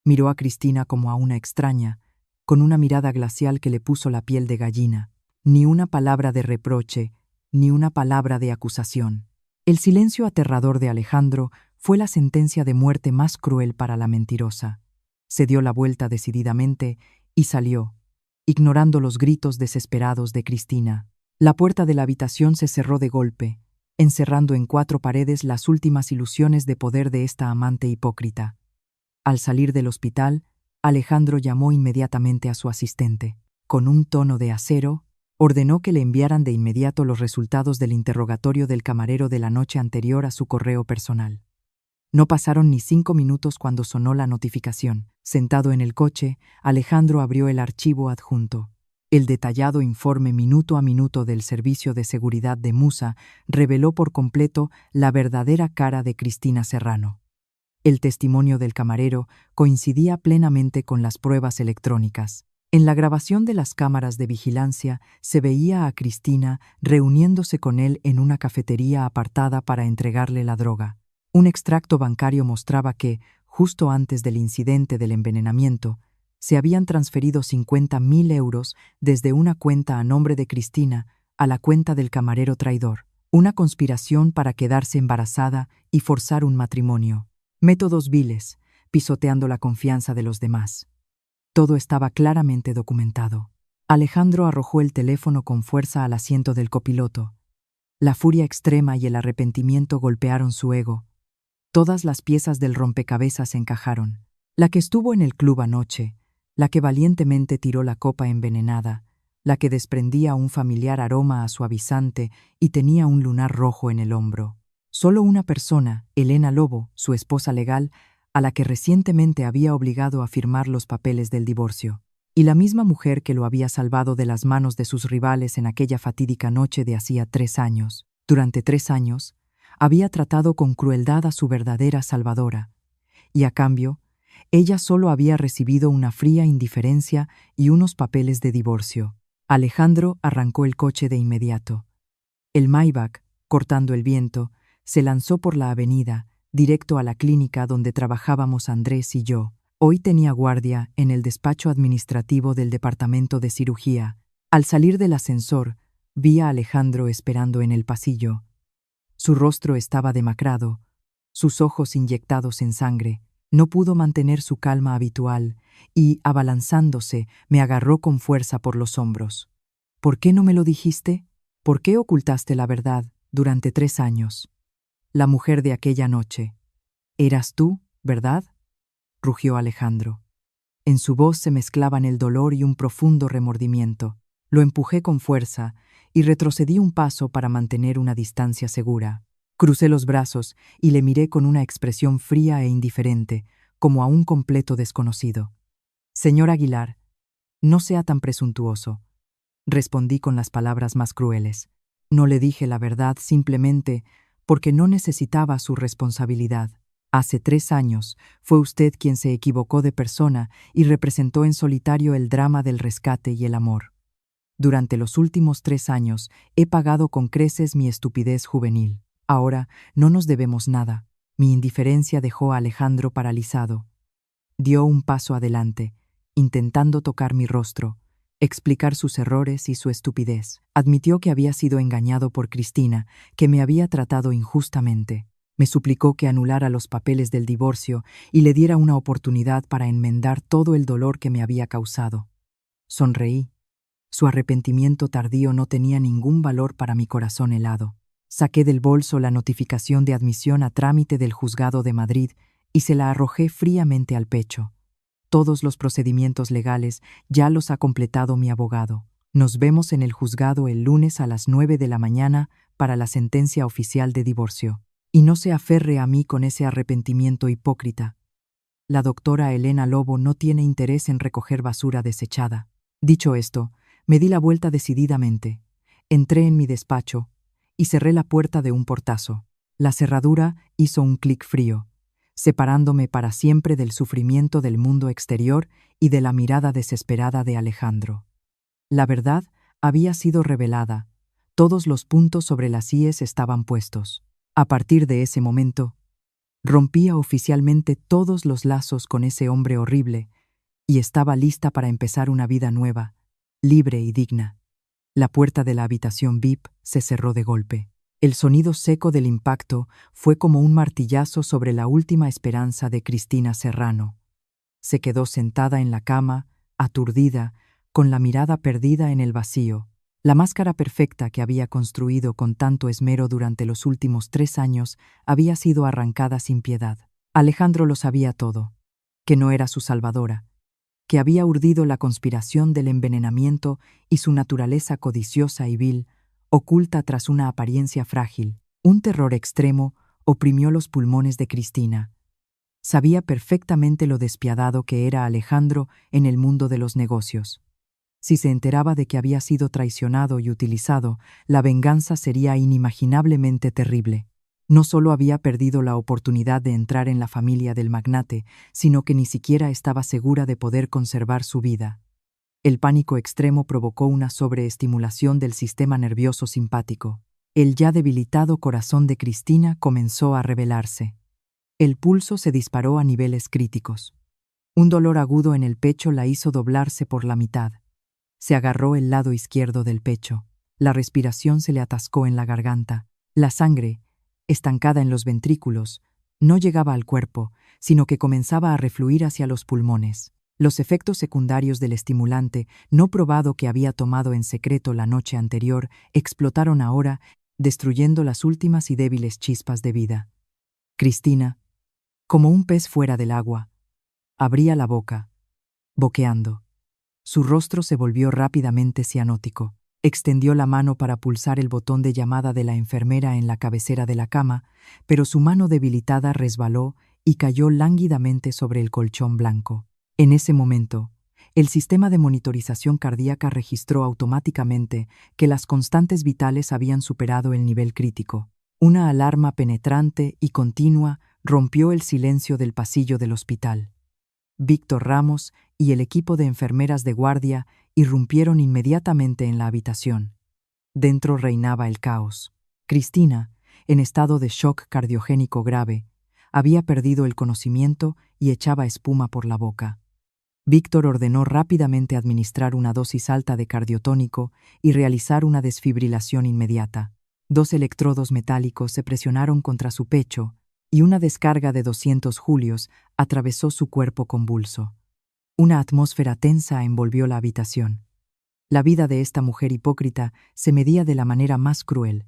Miró a Cristina como a una extraña, con una mirada glacial que le puso la piel de gallina. Ni una palabra de reproche, ni una palabra de acusación. El silencio aterrador de Alejandro fue la sentencia de muerte más cruel para la mentirosa. Se dio la vuelta decididamente y salió, ignorando los gritos desesperados de Cristina. La puerta de la habitación se cerró de golpe, encerrando en 4 paredes las últimas ilusiones de poder de esta amante hipócrita. Al salir del hospital, Alejandro llamó inmediatamente a su asistente. Con un tono de acero, ordenó que le enviaran de inmediato los resultados del interrogatorio del camarero de la noche anterior a su correo personal. No pasaron ni 5 minutos cuando sonó la notificación. Sentado en el coche, Alejandro abrió el archivo adjunto. El detallado informe minuto a minuto del Servicio de Seguridad de Musa reveló por completo la verdadera cara de Cristina Serrano. El testimonio del camarero coincidía plenamente con las pruebas electrónicas. En la grabación de las cámaras de vigilancia se veía a Cristina reuniéndose con él en una cafetería apartada para entregarle la droga. Un extracto bancario mostraba que, justo antes del incidente del envenenamiento, se habían transferido 50.000 euros desde una cuenta a nombre de Cristina a la cuenta del camarero traidor. Una conspiración para quedarse embarazada y forzar un matrimonio. Métodos viles, pisoteando la confianza de los demás. Todo estaba claramente documentado. Alejandro arrojó el teléfono con fuerza al asiento del copiloto. La furia extrema y el arrepentimiento golpearon su ego. Todas las piezas del rompecabezas encajaron. La que estuvo en el club anoche, la que valientemente tiró la copa envenenada, la que desprendía un familiar aroma a suavizante y tenía un lunar rojo en el hombro. Solo una persona, Elena Lobo, su esposa legal, a la que recientemente había obligado a firmar los papeles del divorcio. Y la misma mujer que lo había salvado de las manos de sus rivales en aquella fatídica noche de hacía 3 años. Durante 3 años, había tratado con crueldad a su verdadera salvadora, y a cambio, ella solo había recibido una fría indiferencia y unos papeles de divorcio. Alejandro arrancó el coche de inmediato. El Maybach, cortando el viento, se lanzó por la avenida, directo a la clínica donde trabajábamos Andrés y yo. Hoy tenía guardia en el despacho administrativo del departamento de cirugía. Al salir del ascensor, vi a Alejandro esperando en el pasillo. Su rostro estaba demacrado, sus ojos inyectados en sangre. No pudo mantener su calma habitual y, abalanzándose, me agarró con fuerza por los hombros. ¿Por qué no me lo dijiste? ¿Por qué ocultaste la verdad durante 3 años? La mujer de aquella noche. ¿Eras tú, verdad?, rugió Alejandro. En su voz se mezclaban el dolor y un profundo remordimiento. Lo empujé con fuerza y retrocedí un paso para mantener una distancia segura. Crucé los brazos y le miré con una expresión fría e indiferente, como a un completo desconocido. Señor Aguilar, no sea tan presuntuoso, respondí con las palabras más crueles. No le dije la verdad simplemente porque no necesitaba su responsabilidad. Hace 3 años fue usted quien se equivocó de persona y representó en solitario el drama del rescate y el amor. Durante los últimos 3 años he pagado con creces mi estupidez juvenil. Ahora no nos debemos nada. Mi indiferencia dejó a Alejandro paralizado. Dio un paso adelante, intentando tocar mi rostro, explicar sus errores y su estupidez. Admitió que había sido engañado por Cristina, que me había tratado injustamente. Me suplicó que anulara los papeles del divorcio y le diera una oportunidad para enmendar todo el dolor que me había causado. Sonreí. Su arrepentimiento tardío no tenía ningún valor para mi corazón helado. Saqué del bolso la notificación de admisión a trámite del juzgado de Madrid y se la arrojé fríamente al pecho. Todos los procedimientos legales ya los ha completado mi abogado. Nos vemos en el juzgado el lunes a las 9 de la mañana para la sentencia oficial de divorcio. Y no se aferre a mí con ese arrepentimiento hipócrita. La doctora Elena Lobo no tiene interés en recoger basura desechada. Dicho esto, me di la vuelta decididamente. Entré en mi despacho y cerré la puerta de un portazo. La cerradura hizo un clic frío, separándome para siempre del sufrimiento del mundo exterior y de la mirada desesperada de Alejandro. La verdad había sido revelada. Todos los puntos sobre las íes estaban puestos. A partir de ese momento, rompía oficialmente todos los lazos con ese hombre horrible y estaba lista para empezar una vida nueva, libre y digna. La puerta de la habitación VIP se cerró de golpe. El sonido seco del impacto fue como un martillazo sobre la última esperanza de Cristina Serrano. Se quedó sentada en la cama, aturdida, con la mirada perdida en el vacío. La máscara perfecta que había construido con tanto esmero durante los últimos 3 años había sido arrancada sin piedad. Alejandro lo sabía todo, que no era su salvadora, que había urdido la conspiración del envenenamiento y su naturaleza codiciosa y vil, oculta tras una apariencia frágil. Un terror extremo oprimió los pulmones de Cristina. Sabía perfectamente lo despiadado que era Alejandro en el mundo de los negocios. Si se enteraba de que había sido traicionado y utilizado, la venganza sería inimaginablemente terrible. No solo había perdido la oportunidad de entrar en la familia del magnate, sino que ni siquiera estaba segura de poder conservar su vida. El pánico extremo provocó una sobreestimulación del sistema nervioso simpático. El ya debilitado corazón de Cristina comenzó a rebelarse. El pulso se disparó a niveles críticos. Un dolor agudo en el pecho la hizo doblarse por la mitad. Se agarró el lado izquierdo del pecho. La respiración se le atascó en la garganta. La sangre, estancada en los ventrículos, no llegaba al cuerpo, sino que comenzaba a refluir hacia los pulmones. Los efectos secundarios del estimulante, no probado que había tomado en secreto la noche anterior, explotaron ahora, destruyendo las últimas y débiles chispas de vida. Cristina, como un pez fuera del agua, abría la boca, boqueando. Su rostro se volvió rápidamente cianótico. Extendió la mano para pulsar el botón de llamada de la enfermera en la cabecera de la cama, pero su mano debilitada resbaló y cayó lánguidamente sobre el colchón blanco. En ese momento, el sistema de monitorización cardíaca registró automáticamente que las constantes vitales habían superado el nivel crítico. Una alarma penetrante y continua rompió el silencio del pasillo del hospital. Víctor Ramos y el equipo de enfermeras de guardia irrumpieron inmediatamente en la habitación. Dentro reinaba el caos. Cristina, en estado de shock cardiogénico grave, había perdido el conocimiento y echaba espuma por la boca. Víctor ordenó rápidamente administrar una dosis alta de cardiotónico y realizar una desfibrilación inmediata. 2 electrodos metálicos se presionaron contra su pecho y una descarga de 200 julios atravesó su cuerpo convulso. Una atmósfera tensa envolvió la habitación. La vida de esta mujer hipócrita se medía de la manera más cruel,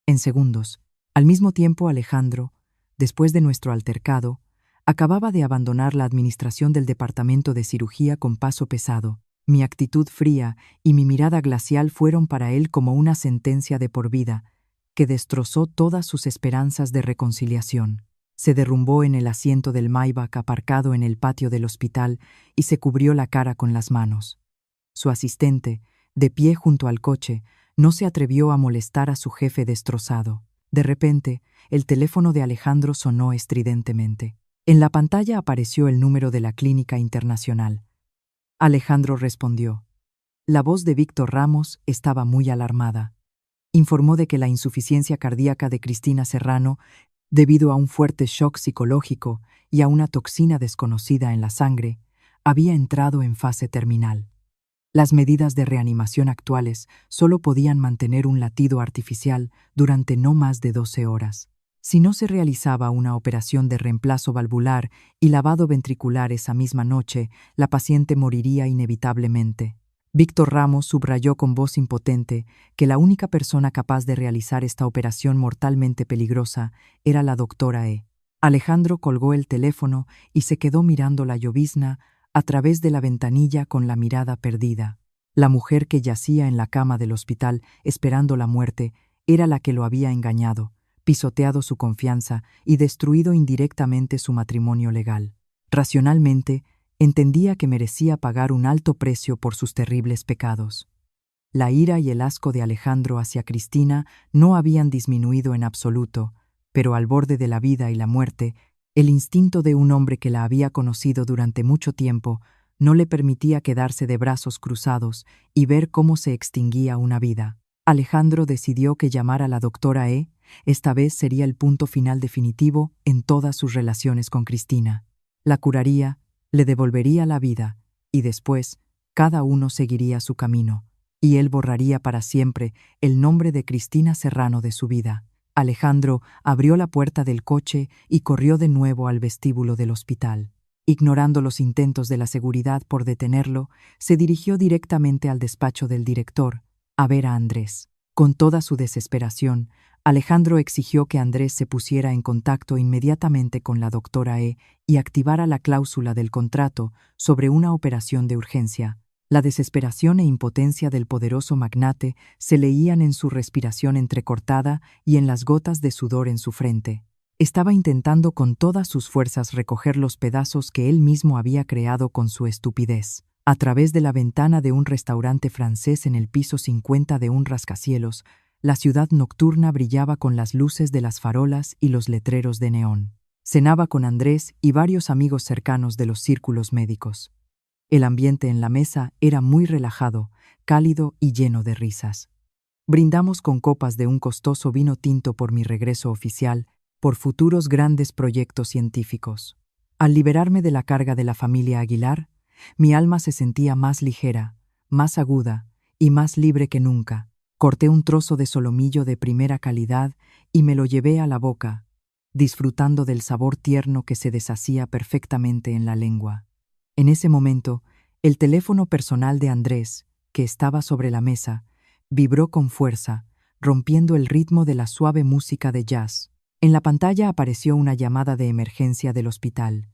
en segundos. Al mismo tiempo, Alejandro, después de nuestro altercado, acababa de abandonar la administración del departamento de cirugía con paso pesado. Mi actitud fría y mi mirada glacial fueron para él como una sentencia de por vida, que destrozó todas sus esperanzas de reconciliación. Se derrumbó en el asiento del Maybach aparcado en el patio del hospital y se cubrió la cara con las manos. Su asistente, de pie junto al coche, no se atrevió a molestar a su jefe destrozado. De repente, el teléfono de Alejandro sonó estridentemente. En la pantalla apareció el número de la Clínica Internacional. Alejandro respondió. La voz de Víctor Ramos estaba muy alarmada. Informó de que la insuficiencia cardíaca de Cristina Serrano, debido a un fuerte shock psicológico y a una toxina desconocida en la sangre, había entrado en fase terminal. Las medidas de reanimación actuales solo podían mantener un latido artificial durante no más de 12 horas. Si no se realizaba una operación de reemplazo valvular y lavado ventricular esa misma noche, la paciente moriría inevitablemente. Víctor Ramos subrayó con voz impotente que la única persona capaz de realizar esta operación mortalmente peligrosa era la doctora E. Alejandro colgó el teléfono y se quedó mirando la llovizna a través de la ventanilla con la mirada perdida. La mujer que yacía en la cama del hospital esperando la muerte era la que lo había engañado, pisoteado su confianza y destruido indirectamente su matrimonio legal. Racionalmente, entendía que merecía pagar un alto precio por sus terribles pecados. La ira y el asco de Alejandro hacia Cristina no habían disminuido en absoluto, pero al borde de la vida y la muerte, el instinto de un hombre que la había conocido durante mucho tiempo no le permitía quedarse de brazos cruzados y ver cómo se extinguía una vida. Alejandro decidió que llamar a la doctora E esta vez sería el punto final definitivo en todas sus relaciones con Cristina. La curaría, le devolvería la vida, y después, cada uno seguiría su camino, y él borraría para siempre el nombre de Cristina Serrano de su vida. Alejandro abrió la puerta del coche y corrió de nuevo al vestíbulo del hospital. Ignorando los intentos de la seguridad por detenerlo, se dirigió directamente al despacho del director, a ver a Andrés. Con toda su desesperación, Alejandro exigió que Andrés se pusiera en contacto inmediatamente con la doctora E y activara la cláusula del contrato sobre una operación de urgencia. La desesperación e impotencia del poderoso magnate se leían en su respiración entrecortada y en las gotas de sudor en su frente. Estaba intentando con todas sus fuerzas recoger los pedazos que él mismo había creado con su estupidez. A través de la ventana de un restaurante francés en el piso 50 de un rascacielos, la ciudad nocturna brillaba con las luces de las farolas y los letreros de neón. Cenaba con Andrés y varios amigos cercanos de los círculos médicos. El ambiente en la mesa era muy relajado, cálido y lleno de risas. Brindamos con copas de un costoso vino tinto por mi regreso oficial, por futuros grandes proyectos científicos. Al liberarme de la carga de la familia Aguilar, mi alma se sentía más ligera, más aguda y más libre que nunca. Corté un trozo de solomillo de primera calidad y me lo llevé a la boca, disfrutando del sabor tierno que se deshacía perfectamente en la lengua. En ese momento, el teléfono personal de Andrés, que estaba sobre la mesa, vibró con fuerza, rompiendo el ritmo de la suave música de jazz. En la pantalla apareció una llamada de emergencia del hospital.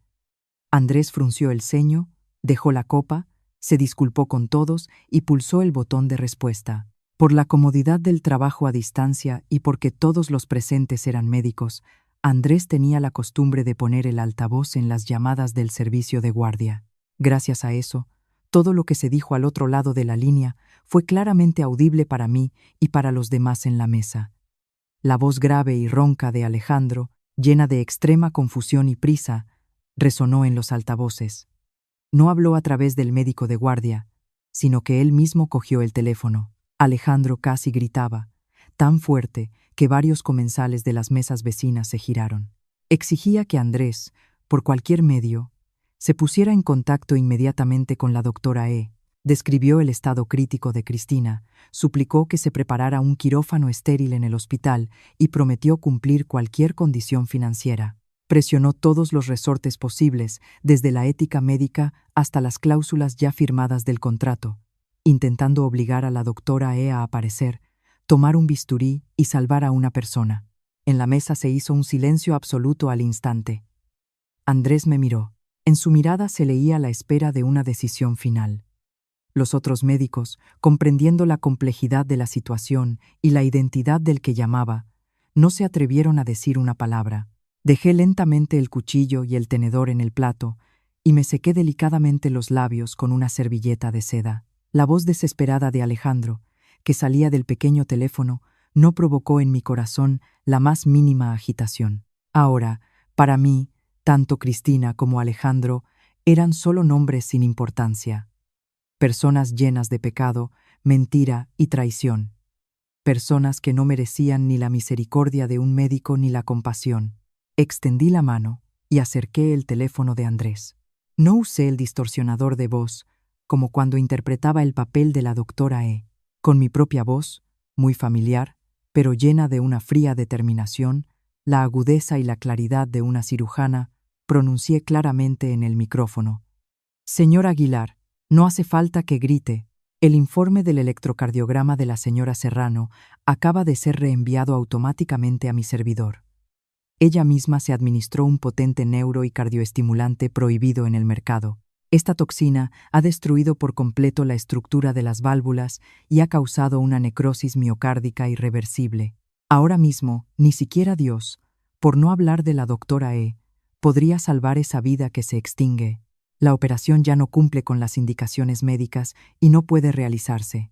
Andrés frunció el ceño, dejó la copa, se disculpó con todos y pulsó el botón de respuesta. Por la comodidad del trabajo a distancia y porque todos los presentes eran médicos, Andrés tenía la costumbre de poner el altavoz en las llamadas del servicio de guardia. Gracias a eso, todo lo que se dijo al otro lado de la línea fue claramente audible para mí y para los demás en la mesa. La voz grave y ronca de Alejandro, llena de extrema confusión y prisa, resonó en los altavoces. No habló a través del médico de guardia, sino que él mismo cogió el teléfono. Alejandro casi gritaba, tan fuerte que varios comensales de las mesas vecinas se giraron. Exigía que Andrés, por cualquier medio, se pusiera en contacto inmediatamente con la doctora E. Describió el estado crítico de Cristina, suplicó que se preparara un quirófano estéril en el hospital y prometió cumplir cualquier condición financiera. Presionó todos los resortes posibles, desde la ética médica hasta las cláusulas ya firmadas del contrato, intentando obligar a la doctora E a aparecer, tomar un bisturí y salvar a una persona. En la mesa se hizo un silencio absoluto al instante. Andrés me miró. En su mirada se leía la espera de una decisión final. Los otros médicos, comprendiendo la complejidad de la situación y la identidad del que llamaba, no se atrevieron a decir una palabra. Dejé lentamente el cuchillo y el tenedor en el plato y me sequé delicadamente los labios con una servilleta de seda. La voz desesperada de Alejandro, que salía del pequeño teléfono, no provocó en mi corazón la más mínima agitación. Ahora, para mí, tanto Cristina como Alejandro eran solo nombres sin importancia. Personas llenas de pecado, mentira y traición. Personas que no merecían ni la misericordia de un médico ni la compasión. Extendí la mano y acerqué el teléfono de Andrés. No usé el distorsionador de voz, como cuando interpretaba el papel de la doctora E. Con mi propia voz, muy familiar, pero llena de una fría determinación, la agudeza y la claridad de una cirujana, pronuncié claramente en el micrófono. Señor Aguilar, no hace falta que grite. El informe del electrocardiograma de la señora Serrano acaba de ser reenviado automáticamente a mi servidor. Ella misma se administró un potente neuro y cardioestimulante prohibido en el mercado. Esta toxina ha destruido por completo la estructura de las válvulas y ha causado una necrosis miocárdica irreversible. Ahora mismo, ni siquiera Dios, por no hablar de la doctora E, podría salvar esa vida que se extingue. La operación ya no cumple con las indicaciones médicas y no puede realizarse.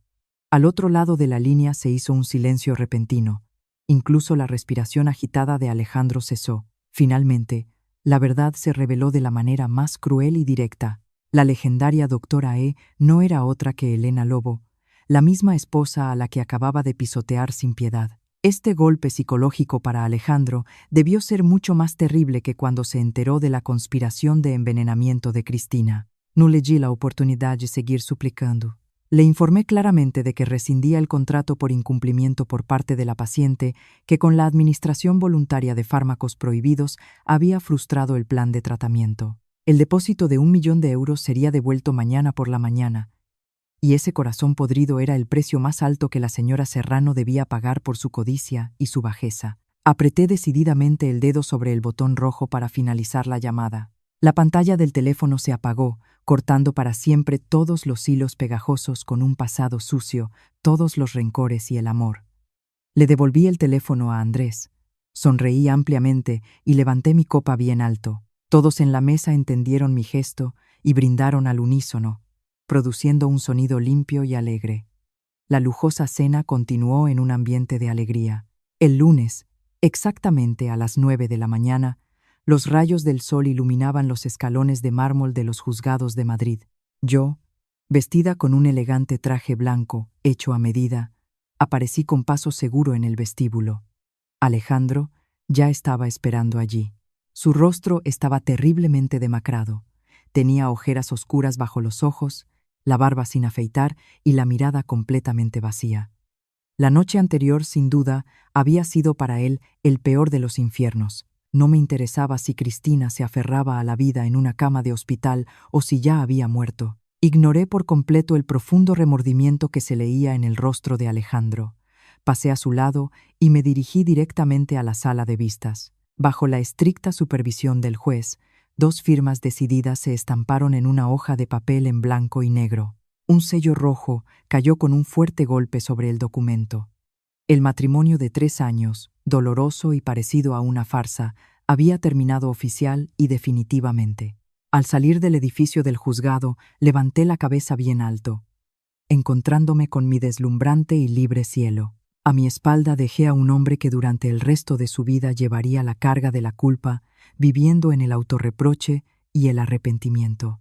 Al otro lado de la línea se hizo un silencio repentino. Incluso la respiración agitada de Alejandro cesó. Finalmente, la verdad se reveló de la manera más cruel y directa. La legendaria doctora E no era otra que Elena Lobo, la misma esposa a la que acababa de pisotear sin piedad. Este golpe psicológico para Alejandro debió ser mucho más terrible que cuando se enteró de la conspiración de envenenamiento de Cristina. No le di la oportunidad de seguir suplicando. Le informé claramente de que rescindía el contrato por incumplimiento por parte de la paciente, que con la administración voluntaria de fármacos prohibidos había frustrado el plan de tratamiento. El depósito de 1.000.000 de euros sería devuelto mañana por la mañana, y ese corazón podrido era el precio más alto que la señora Serrano debía pagar por su codicia y su bajeza. Apreté decididamente el dedo sobre el botón rojo para finalizar la llamada. La pantalla del teléfono se apagó, cortando para siempre todos los hilos pegajosos con un pasado sucio, todos los rencores y el amor. Le devolví el teléfono a Andrés. Sonreí ampliamente y levanté mi copa bien alto. Todos en la mesa entendieron mi gesto y brindaron al unísono, produciendo un sonido limpio y alegre. La lujosa cena continuó en un ambiente de alegría. El lunes, exactamente a las 9 de la mañana, los rayos del sol iluminaban los escalones de mármol de los juzgados de Madrid. Yo, vestida con un elegante traje blanco, hecho a medida, aparecí con paso seguro en el vestíbulo. Alejandro ya estaba esperando allí. Su rostro estaba terriblemente demacrado. Tenía ojeras oscuras bajo los ojos, la barba sin afeitar y la mirada completamente vacía. La noche anterior, sin duda, había sido para él el peor de los infiernos. No me interesaba si Cristina se aferraba a la vida en una cama de hospital o si ya había muerto. Ignoré por completo el profundo remordimiento que se leía en el rostro de Alejandro. Pasé a su lado y me dirigí directamente a la sala de vistas. Bajo la estricta supervisión del juez, 2 firmas decididas se estamparon en una hoja de papel en blanco y negro. Un sello rojo cayó con un fuerte golpe sobre el documento. El matrimonio de 3 años, doloroso y parecido a una farsa, había terminado oficial y definitivamente. Al salir del edificio del juzgado, levanté la cabeza bien alto, encontrándome con mi deslumbrante y libre cielo. A mi espalda dejé a un hombre que durante el resto de su vida llevaría la carga de la culpa, viviendo en el autorreproche y el arrepentimiento.